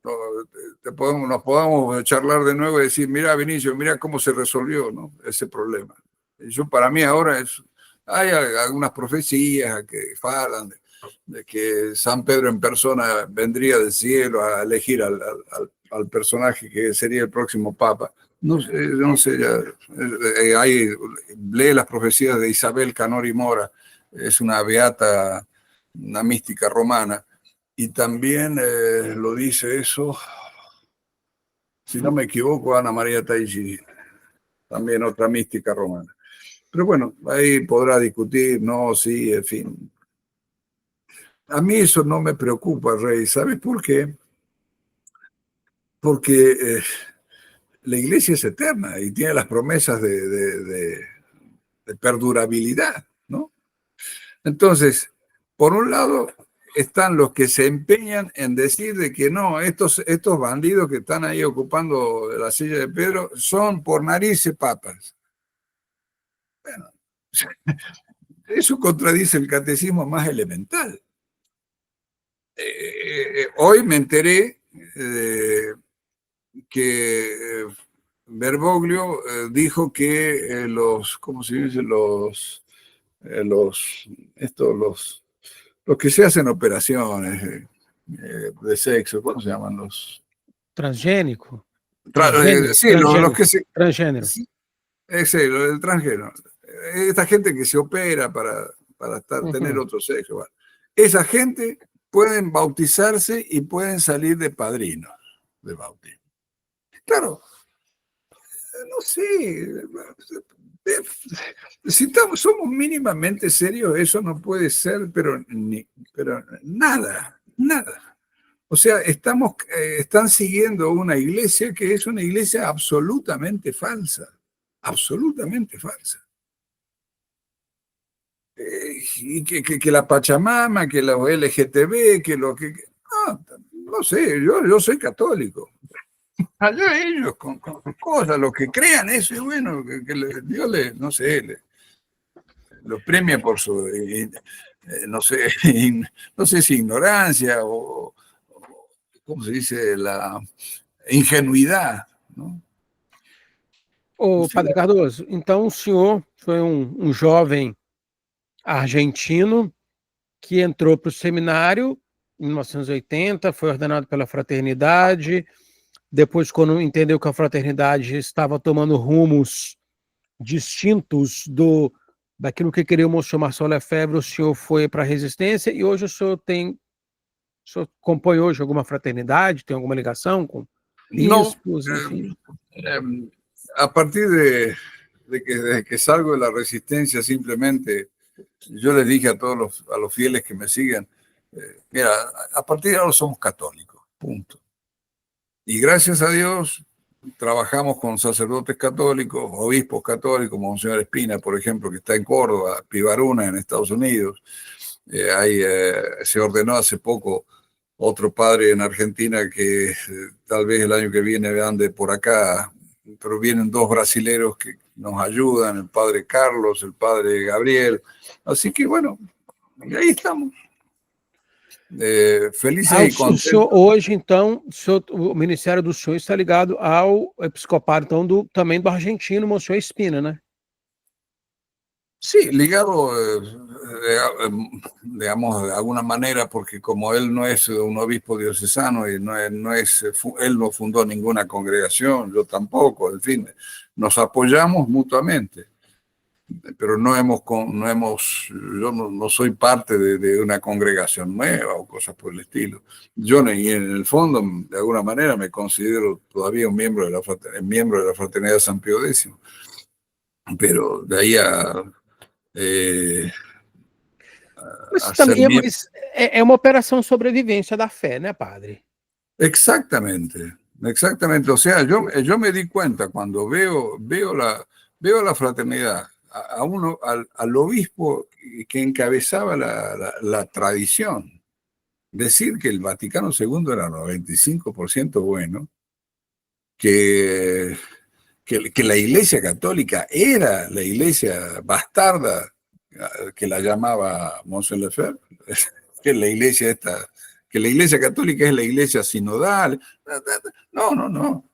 B: no, nos podamos charlar de nuevo y decir, mira, Vinicio, mira cómo se resolvió, ¿no?, ese problema. Para mí ahora hay algunas profecías que hablan de que San Pedro en persona vendría del cielo a elegir al personaje que sería el próximo papa. No sé, no sé, lee las profecías de Isabel Canori Mora, es una beata, una mística romana, y también lo dice eso, si no me equivoco, Ana María Taigi, también otra mística romana. Pero bueno, ahí podrá discutir, no, sí, en fin. A mí eso no me preocupa, Rey. ¿Sabes por qué? Porque la iglesia es eterna y tiene las promesas de perdurabilidad, ¿no? Entonces, por un lado, están los que se empeñan en decir de que no, estos bandidos que están ahí ocupando la silla de Pedro son por narices papas. Bueno, eso contradice el catecismo más elemental. Hoy me enteré que Bergoglio dijo que ¿cómo se dice? Los que se hacen operaciones de sexo, ¿cómo se llaman los?
A: Transgénico.
B: Sí, los que se...
A: Transgénero.
B: Sí, lo del transgénero. Esta gente que se opera para tener otro sexo. Bueno, esa gente pueden bautizarse y pueden salir de padrinos de bautismo. Claro, no sé, si somos mínimamente serios, eso no puede ser, pero nada. O sea, están siguiendo una iglesia que es una iglesia absolutamente falsa. Y que la Pachamama, que la LGTB, no sé, yo soy católico. Allá ellos con cosas, lo que crean eso, y bueno, Dios no sé, los premia por su, no sé, no sé si ignorancia o, ¿cómo se dice? La ingenuidad, ¿no?
A: Ô, Padre Cardoso, então o senhor foi um jovem argentino que entrou para o seminário em 1980, foi ordenado pela Fraternidade, depois, quando entendeu que a Fraternidade estava tomando rumos distintos daquilo que queria o Monsenhor Marcelo Lefebvre, o senhor foi para a Resistência e hoje o senhor compõe hoje alguma fraternidade, tem alguma ligação com bispos, enfim?
B: A partir de que salgo de la Resistencia, simplemente yo les dije a todos a los fieles que me siguen, mira, a partir de ahora somos católicos, punto. Y gracias a Dios trabajamos con sacerdotes católicos, obispos católicos, como Monseñor Espina, por ejemplo, que está en Córdoba, Pivaruna en Estados Unidos. Se ordenó hace poco otro padre en Argentina que tal vez el año que viene ande por acá, pero vienen dos brasileros que nos ayudan, el padre Carlos, el padre Gabriel. Así que bueno, ahí estamos. Felizes e contentes.
A: O senhor hoje, então, o ministério do senhor está ligado ao episcopado, então, também do argentino, Monsenhor Espina, né?
B: Sí, ligado, digamos, de alguna manera, porque como él no es un obispo diocesano y él no fundó ninguna congregación, yo tampoco, en fin, nos apoyamos mutuamente, pero yo no soy parte de una congregación nueva o cosas por el estilo. Yo y en el fondo, de alguna manera, me considero todavía un miembro de la Fraternidad de San Pío X, pero de ahí
A: Mas também é uma operação sobrevivência da fé, né, padre?
B: Exactamente. O sea, yo me di cuenta cuando veo la fraternidad, al obispo que encabezaba la tradición, decir que el Vaticano II era 95% bueno, que la Iglesia Católica era la iglesia bastarda, que la llamaba Monseñor Lefebvre, que es la iglesia esta que la Iglesia Católica es la Iglesia sinodal. No, no, no.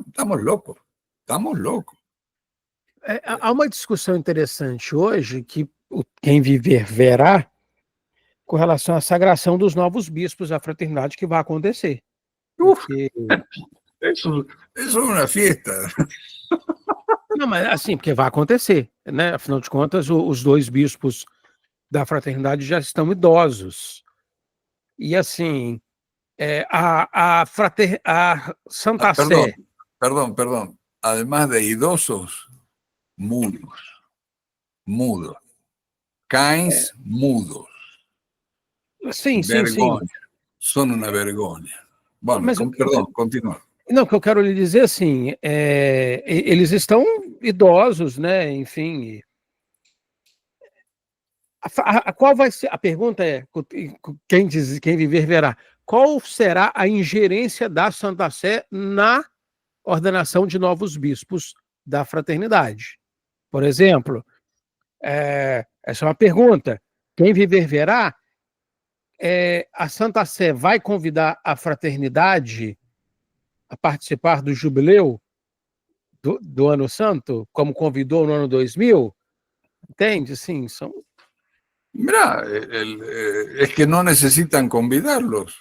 B: Estamos locos. Estamos locos.
A: Há uma discussão interessante hoje que quem viver verá com relação à sagração dos novos bispos da fraternidade que vai acontecer.
B: Uf,
A: Porque...
B: eso es una fiesta.
A: Não, mas assim, porque vai acontecer, né? Afinal de contas, os dois bispos da fraternidade já estão idosos. E assim, a Santa
B: Perdón,
A: Sé...
B: perdón. Además de idosos, mudos. Mudos. Cães mudos.
A: Sim, sim, sim.
B: Vergonha. Son una vergonha. Bueno,
A: Mas
B: perdón, continúa.
A: não, o que eu quero lhe dizer assim, eles estão idosos, né? Enfim. Qual vai ser? A pergunta é: quem viver verá. Qual será a ingerência da Santa Sé na ordenação de novos bispos da fraternidade? Por exemplo, essa é uma pergunta. Quem viver verá. A Santa Sé vai convidar a fraternidade a participar do jubileu do Ano Santo, como convidou no ano 2000? Entende? Sim, são...
B: Mirá, es que no necesitan convidarlos.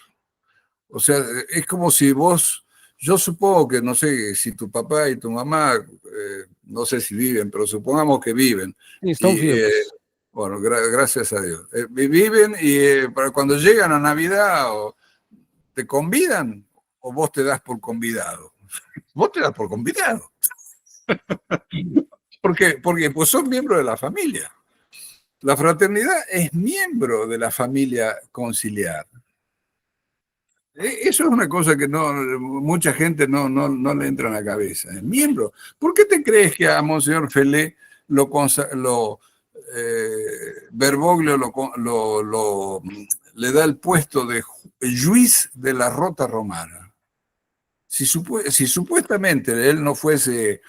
B: O sea, es como si vos, yo supongo que, no sé, si tu papá y tu mamá, no sé si viven, pero supongamos que viven.
A: Estão vivos.
B: Bueno, gracias a Dios. Viven y para cuando llegan a Navidad, ¿te convidan o vos te das por convidado? Vos te das por convidado. ¿Por qué? Porque pues son miembros de la familia. La fraternidad es miembro de la familia conciliar. Eso es una cosa que mucha gente no le entra en la cabeza. Es miembro. ¿Por qué te crees que a Monseñor Felé Bergoglio le da el puesto de juiz de la Rota Romana? Si supuestamente él no fuese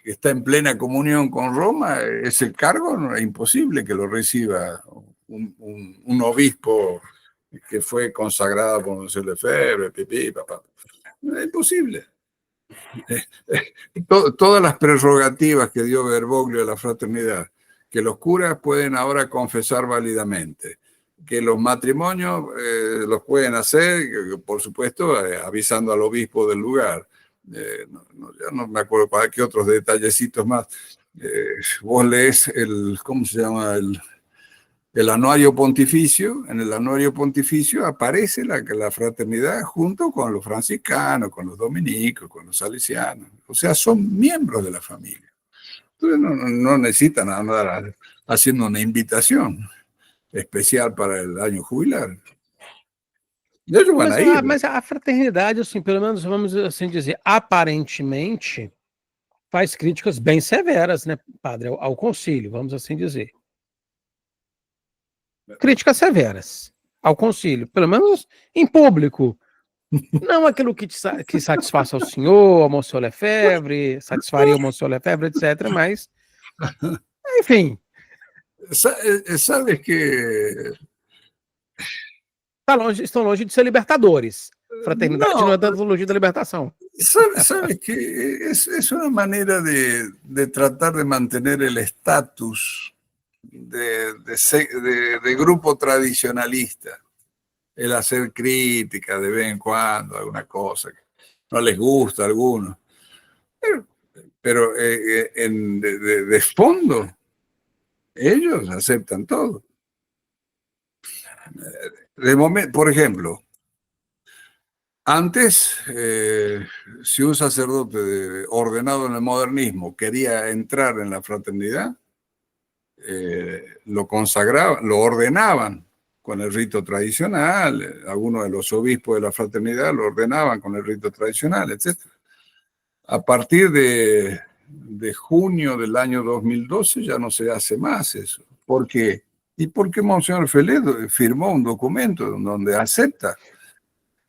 B: está en plena comunión con Roma, ese cargo es imposible que lo reciba un obispo que fue consagrado por Monsieur Lefebvre, pipí, papá. Es imposible. Todas las prerrogativas que dio Bergoglio a la fraternidad, que los curas pueden ahora confesar válidamente, que los matrimonios los pueden hacer, por supuesto, avisando al obispo del lugar. Ya no me acuerdo para qué otros detallecitos más. Vos lees ¿cómo se llama? El anuario pontificio. En el anuario pontificio aparece la fraternidad junto con los franciscanos, con los dominicos, con los salesianos. O sea, son miembros de la familia. Entonces no necesitan andar haciendo una invitación especial para el año jubilar. Ellos van a ir.
A: Mas a fraternidade, assim, pelo menos vamos assim dizer, aparentemente faz críticas bem severas, né, padre, ao concílio, vamos assim dizer. Críticas severas ao concílio, pelo menos em público. Não aquilo que satisfaça o senhor, ao Monsieur Lefebvre, satisfaria o Monsieur Lefebvre, etc. Mas, enfim.
B: Sabes que...
A: Estão longe de ser libertadores. Fraternidade não é da teologia da libertação.
B: Sabes que es una manera de tratar de mantener el estatus de grupo tradicionalista, el hacer crítica de vez en cuando, alguna cosa que no les gusta a algunos, pero de fondo ellos aceptan todo. Por ejemplo, antes, si un sacerdote ordenado en el modernismo quería entrar en la fraternidad, lo consagraban, lo ordenaban con el rito tradicional. Algunos de los obispos de la fraternidad lo ordenaban con el rito tradicional, etc. A partir de junio del año 2012 ya no se hace más eso. ¿Por qué? Y porque Monseñor Felé firmó un documento donde acepta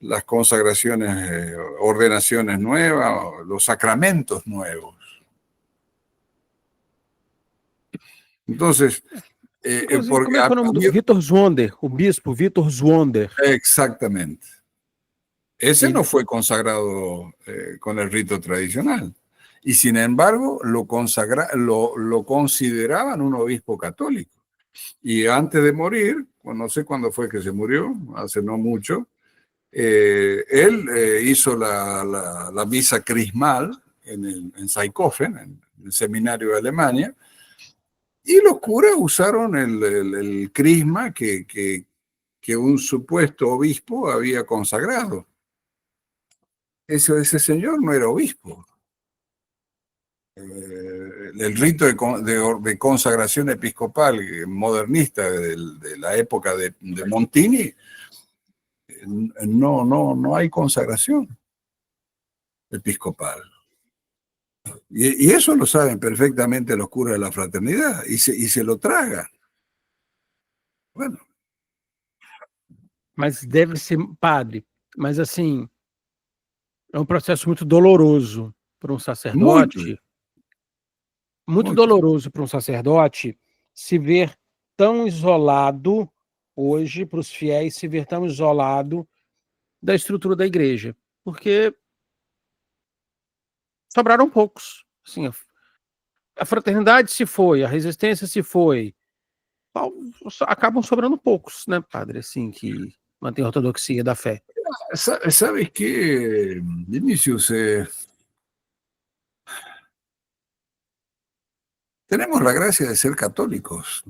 B: las consagraciones, ordenaciones nuevas, los sacramentos nuevos. Entonces,
A: Inclusive,
B: porque
A: como é que é o nome do Vitor Zwonder, o bispo Vitor Zwonder?
B: exactamente. Ese
A: Ele-
B: no fue consagrado con el rito tradicional. Y sin embargo, lo consideraban un obispo católico. Y antes de morir, no sé cuándo fue que se murió, hace no mucho, él hizo la misa crismal en Saikhofen, en el seminario de Alemania, y los curas usaron el crisma que un supuesto obispo había consagrado. Ese señor no era obispo. El rito de consagración episcopal modernista de la época de Montini, no hay consagración episcopal. Y eso lo saben perfectamente los curas de la fraternidad y se lo tragan. Bueno.
A: Mas deve ser, padre, mas assim, é um processo muito doloroso para um
B: Muito,
A: sacerdote, muito
B: muito.
A: doloroso para um sacerdote se ver tão isolado hoje, para os fiéis, se ver tão isolado da estrutura da igreja, porque sobraram poucos. Assim, a fraternidade se foi, a resistência se foi, acabam sobrando poucos, né, padre, assim, que mantém a ortodoxia da fé.
B: ¿Sabes qué, Vinicius? Tenemos la gracia de ser católicos.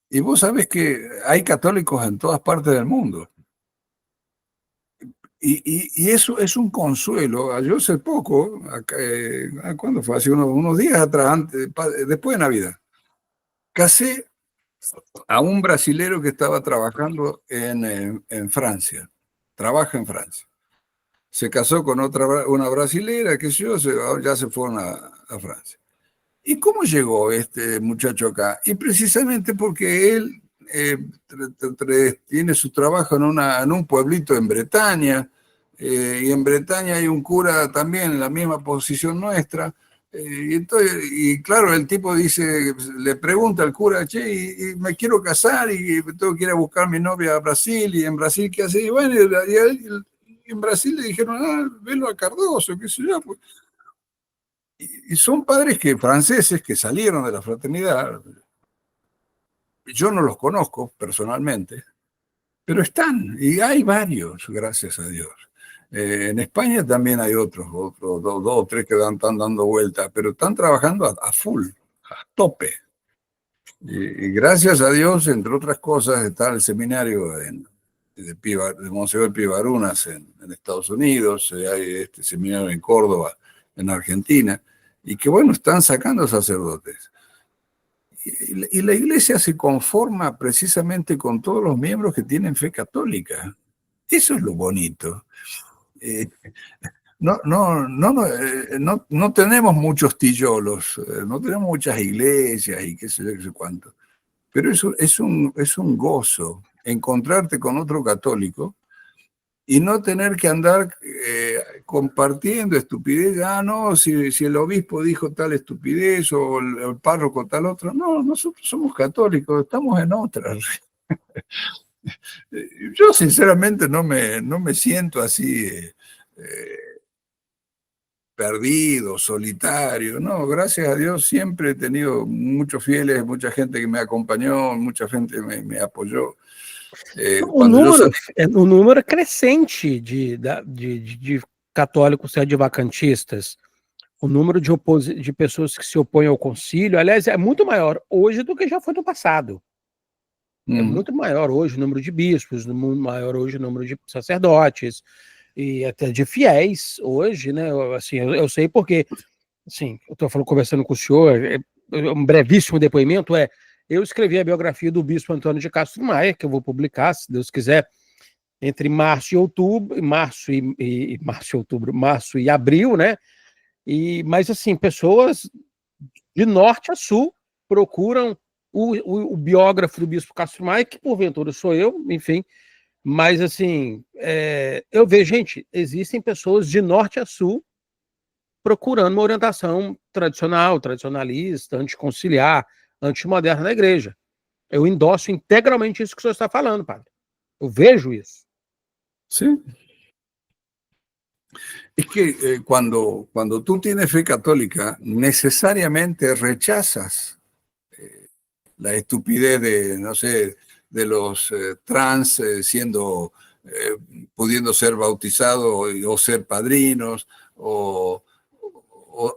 B: Y vos sabés que hay católicos en todas partes del mundo. Y eso es un consuelo. Yo hace poco, ¿cuándo fue? Hace unos días atrás, después de Navidad, casé a un brasilero que estaba trabajando en Francia. Trabaja en Francia. Se casó con una brasilera, que ya se fueron a Francia. ¿Y cómo llegó este muchacho acá? Y precisamente porque él tiene su trabajo en un pueblito en Bretaña, y en Bretaña hay un cura también en la misma posición nuestra. Y claro, el tipo dice, le pregunta al cura, che, y me quiero casar y tengo que ir a buscar a mi novia a Brasil, y en Brasil, ¿qué hace? Y bueno, en Brasil le dijeron, velo a Cardoso, qué sé yo, pues. Y son padres franceses que salieron de la fraternidad. Yo no los conozco personalmente, pero están, y hay varios, gracias a Dios. En España también hay otros dos o tres que están dando vueltas, pero están trabajando a full, a tope. Y gracias a Dios, entre otras cosas, está el seminario de Monseñor Pivarunas en Estados Unidos, hay este seminario en Córdoba, en Argentina, y que bueno, están sacando sacerdotes. Y la iglesia se conforma precisamente con todos los miembros que tienen fe católica. Eso es lo bonito. No tenemos muchos tillolos, no tenemos muchas iglesias y qué sé yo, qué sé cuánto. Pero eso es un gozo encontrarte con otro católico y no tener que andar compartiendo estupidez. No, si el obispo dijo tal estupidez o el párroco tal otra. No, nosotros somos católicos, estamos en otras. Yo sinceramente no me siento así perdido, solitario. No, gracias a Dios siempre he tenido muchos fieles, mucha gente que me acompañó, mucha gente me apoyó.
A: O número é crescente de católicos vacantistas. O número de pessoas que se opõem ao concílio, aliás, é muito maior hoje do que já foi no passado. É muito maior hoje o número de bispos, muito maior hoje o número de sacerdotes e até de fiéis hoje, né? Assim, eu sei porque, assim, eu estou conversando com o senhor, um brevíssimo depoimento eu escrevi a biografia do bispo Antônio de Castro Maia, que eu vou publicar, se Deus quiser, entre março e abril, né? Mas assim, pessoas de norte a sul procuram o biógrafo do bispo Castro Maia, que porventura sou eu, enfim, mas assim, eu vejo, gente, existem pessoas de norte a sul procurando uma orientação tradicional, tradicionalista, anticonciliar, antimoderna na igreja. Eu endosso integralmente isso que o senhor está falando, padre. Eu vejo isso.
B: Sí. Es que cuando tú tienes fe católica, necesariamente rechazas la estupidez de, no sé, de los trans pudiendo ser bautizados o ser padrinos, o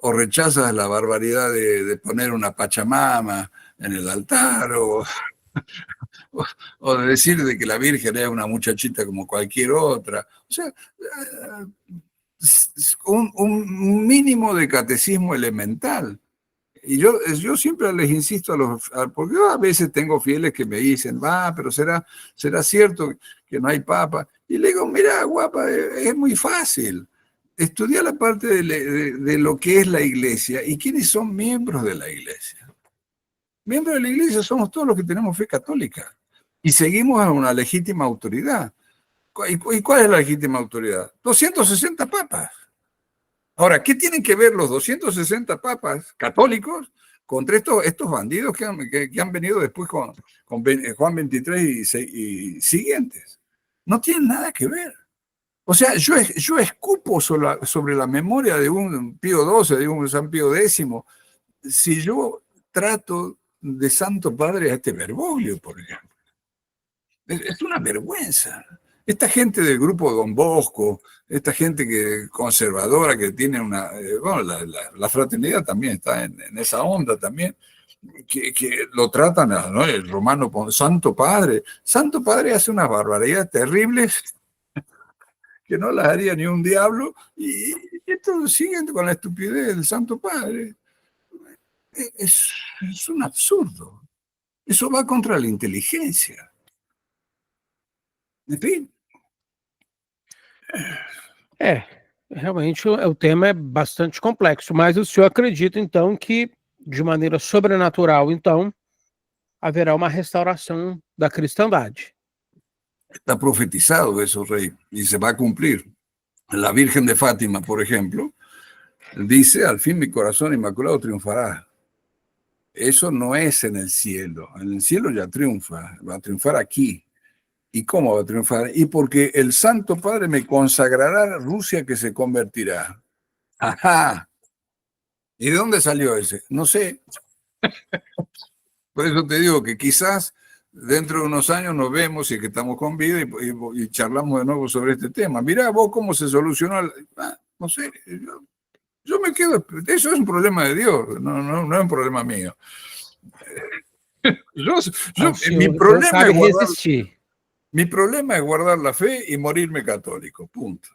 B: rechazas la barbaridad de poner una pachamama en el altar, o de decir de que la Virgen es una muchachita como cualquier otra. O sea, un mínimo de catecismo elemental. Y yo siempre les insisto porque yo a veces tengo fieles que me dicen, pero será cierto que no hay papa. Y le digo, mira, guapa, es muy fácil. Estudia la parte de lo que es la iglesia y quiénes son miembros de la iglesia. Miembros de la iglesia somos todos los que tenemos fe católica y seguimos a una legítima autoridad. ¿Y cuál es la legítima autoridad? 260 papas. Ahora, ¿qué tienen que ver los 260 papas católicos contra estos bandidos que han venido después con Juan 23 y siguientes? No tienen nada que ver. O sea, yo escupo sobre la memoria de un Pío XII, de un San Pío X, si yo trato de Santo Padre a este Bergoglio, por ejemplo. Es una vergüenza. Esta gente del grupo Don Bosco, esta gente conservadora que tiene bueno, la fraternidad también está en esa onda también, que lo tratan, ¿no? El romano con Santo Padre. Santo Padre hace unas barbaridades terribles que no las haría ni un diablo, y estos siguen con la estupidez del Santo Padre. Es un absurdo. Eso va contra la inteligencia. Enfim.
A: Realmente o tema é bastante complexo, mas o senhor acredita, então, que de maneira sobrenatural, então, haverá uma restauração da cristandade.
B: Está profetizado eso, Rey, y se va a cumplir. La Virgen de Fátima, por ejemplo, dice, al fin mi corazón inmaculado triunfará. Eso no es en el cielo ya triunfa, va a triunfar aquí. ¿Y cómo va a triunfar? Y porque el Santo Padre me consagrará a Rusia, que se convertirá. ¡Ajá! ¿Y de dónde salió ese? No sé. Por eso te digo que quizás dentro de unos años nos vemos y que estamos con vida y charlamos de nuevo sobre este tema. Mirá vos cómo se solucionó. No sé, yo me quedo. Eso es un problema de Dios, no es un problema mío. Mi problema es guardar la fe y morirme católico, punto.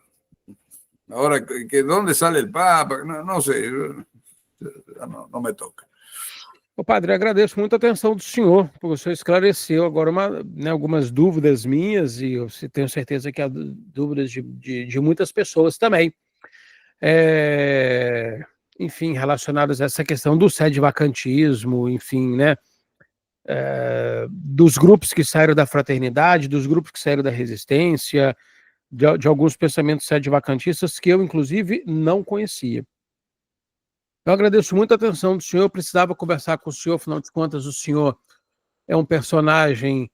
B: Ahora, ¿dónde sale el Papa? No sé, no me toca.
A: Ô, padre, agradeço muito a atenção do senhor, porque o senhor esclareceu agora algumas dúvidas minhas, e eu tenho certeza que há dúvidas de muitas pessoas também. Enfim, relacionadas a essa questão do sede-vacantismo, enfim, né? Dos grupos que saíram da fraternidade, dos grupos que saíram da resistência, de alguns pensamentos sede-vacantistas que eu, inclusive, não conhecia. Eu agradeço muito a atenção do senhor, eu precisava conversar com o senhor, afinal de contas, o senhor é um personagem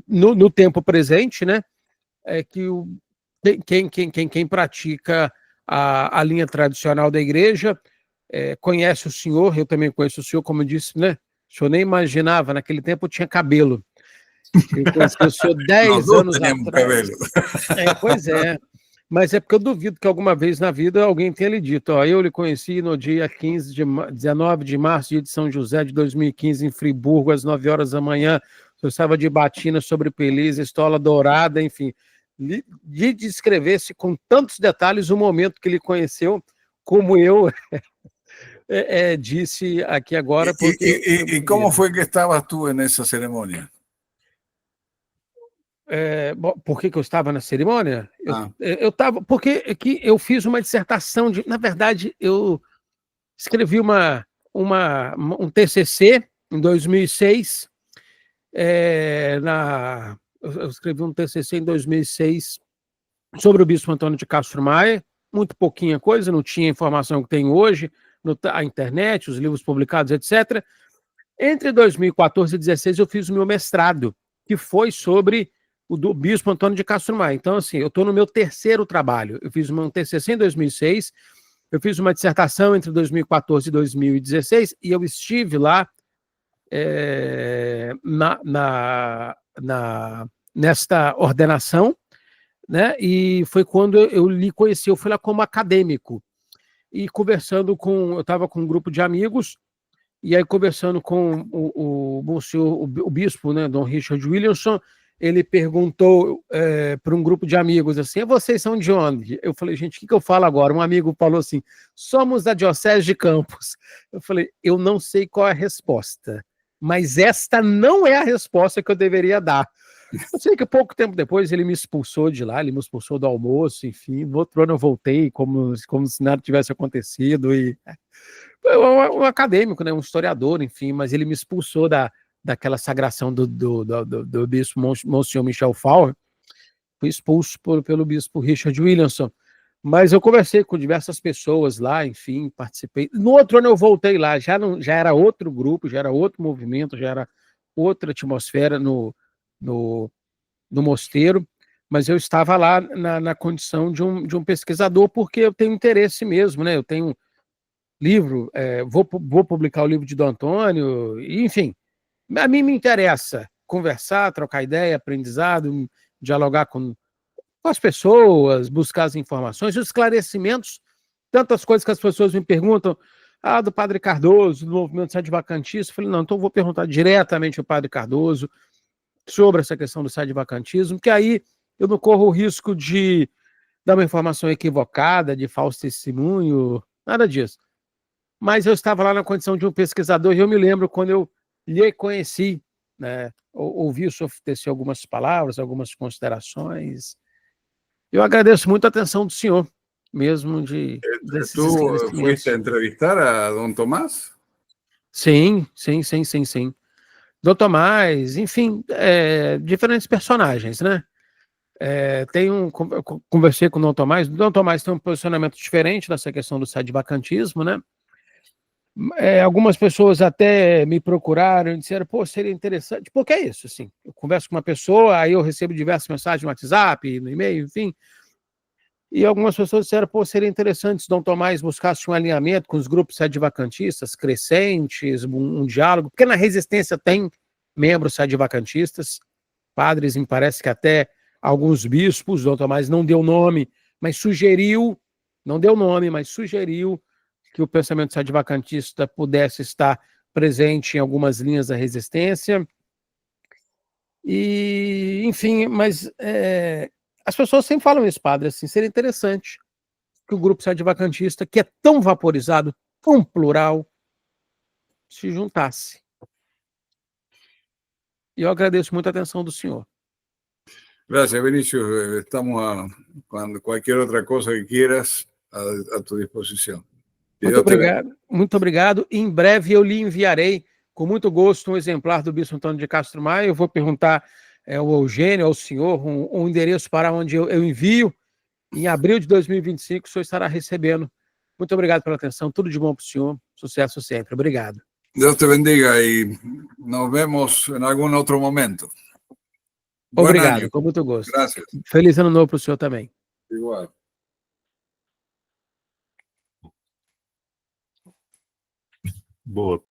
A: no tempo presente, né? Quem pratica a linha tradicional da igreja conhece o senhor, eu também conheço o senhor, como eu disse, né? O senhor nem imaginava, naquele tempo eu tinha cabelo. Eu conheci o senhor 10 anos atrás. Cabelo. Pois é. Mas é porque eu duvido que alguma vez na vida alguém tenha lhe dito, eu lhe conheci no dia 19 de março, dia de São José de 2015, em Friburgo, às 9 horas da manhã, eu estava de batina sobre Peliza, estola dourada, enfim, de descrever-se com tantos detalhes o momento que ele conheceu, como eu disse aqui agora.
B: E como foi que estavas tu nessa cerimônia?
A: Por que eu estava na cerimônia? Eu estava, porque aqui eu fiz uma dissertação na verdade, eu escrevi um TCC em 2006, eu escrevi um TCC em 2006 sobre o Bispo Antônio de Castro Maia, muito pouquinha coisa, não tinha a informação que tem hoje, a internet, os livros publicados, etc. Entre 2014 e 2016 eu fiz o meu mestrado, que foi sobre o do Bispo Antônio de Castro Maia. Então, assim, eu estou no meu terceiro trabalho. Eu fiz um TCC em 2006, eu fiz uma dissertação entre 2014 e 2016, e eu estive lá nesta ordenação, né? E foi quando eu lhe conheci, eu fui lá como acadêmico, e conversando eu estava com um grupo de amigos, e aí conversando com o bispo, né, Dom Richard Williamson, ele perguntou para um grupo de amigos assim: vocês são de onde? Eu falei: gente, o que eu falo agora? Um amigo falou assim: somos da Diocese de Campos. Eu falei: eu não sei qual é a resposta, mas esta não é a resposta que eu deveria dar. Eu sei que pouco tempo depois ele me expulsou de lá, ele me expulsou do almoço, enfim. No outro ano eu voltei como se nada tivesse acontecido. E um acadêmico, né, um historiador, enfim, mas ele me expulsou daquela sagração do bispo Monsenhor Michel Fauer. Fui expulso pelo bispo Richard Williamson. Mas eu conversei com diversas pessoas lá, enfim, participei. No outro ano eu voltei lá, já era outro grupo, já era outro movimento, já era outra atmosfera no mosteiro, mas eu estava lá na condição de um pesquisador, porque eu tenho interesse mesmo, né? Eu tenho livro, vou publicar o livro de Dom Antônio, enfim, a mim me interessa conversar, trocar ideia, aprendizado, dialogar com as pessoas, buscar as informações, os esclarecimentos, tantas coisas que as pessoas me perguntam, do Padre Cardoso, do movimento sedevacantista. Eu falei: não, então eu vou perguntar diretamente ao Padre Cardoso sobre essa questão do sedivacantismo, que aí eu não corro o risco de dar uma informação equivocada, de falso testemunho, nada disso. Mas eu estava lá na condição de um pesquisador, e eu me lembro quando eu lhe conheci, né, ouvi o senhor tecer algumas palavras, algumas considerações. Eu agradeço muito a atenção do senhor, mesmo desses
B: ¿Tú
A: esclarecimentos.
B: fuiste a entrevistar a don Tomás?
A: Sim. Dom Tomás, enfim, diferentes personagens, né? Conversei com o Dom Tomás tem um posicionamento diferente nessa questão do sedivacantismo, né? Algumas pessoas até me procuraram e disseram: pô, seria interessante, porque é isso, assim, eu converso com uma pessoa, aí eu recebo diversas mensagens no WhatsApp, no e-mail, enfim, e algumas pessoas disseram: pô, seria interessante se Dom Tomás buscasse um alinhamento com os grupos sedivacantistas crescentes, um diálogo, porque na resistência tem membros sedivacantistas, padres, me parece que até alguns bispos. Dom Tomás não deu nome, mas sugeriu, não deu nome, mas sugeriu que o pensamento sedevacantista pudesse estar presente em algumas linhas da resistência. E, enfim, mas as pessoas sempre falam isso, padre, assim, seria interessante que o grupo sedevacantista, que é tão vaporizado, tão plural, se juntasse. E eu agradeço muito a atenção do senhor.
B: Gracias, Vinicius. Estamos cuando cualquier otra cosa que quieras a tu disposición.
A: Muito obrigado. Em breve eu lhe enviarei, com muito gosto, um exemplar do Bispo Antônio de Castro Maia. Eu vou perguntar ao Eugênio, ao senhor, um endereço para onde eu envio. Em abril de 2025, o senhor estará recebendo. Muito obrigado pela atenção. Tudo de bom para o senhor. Sucesso sempre. Obrigado.
B: Dios te bendiga y nos vemos en algún otro momento.
A: Obrigado, com muito gosto.
B: Gracias.
A: Feliz ano novo para o senhor também.
B: Igual.
C: Boa.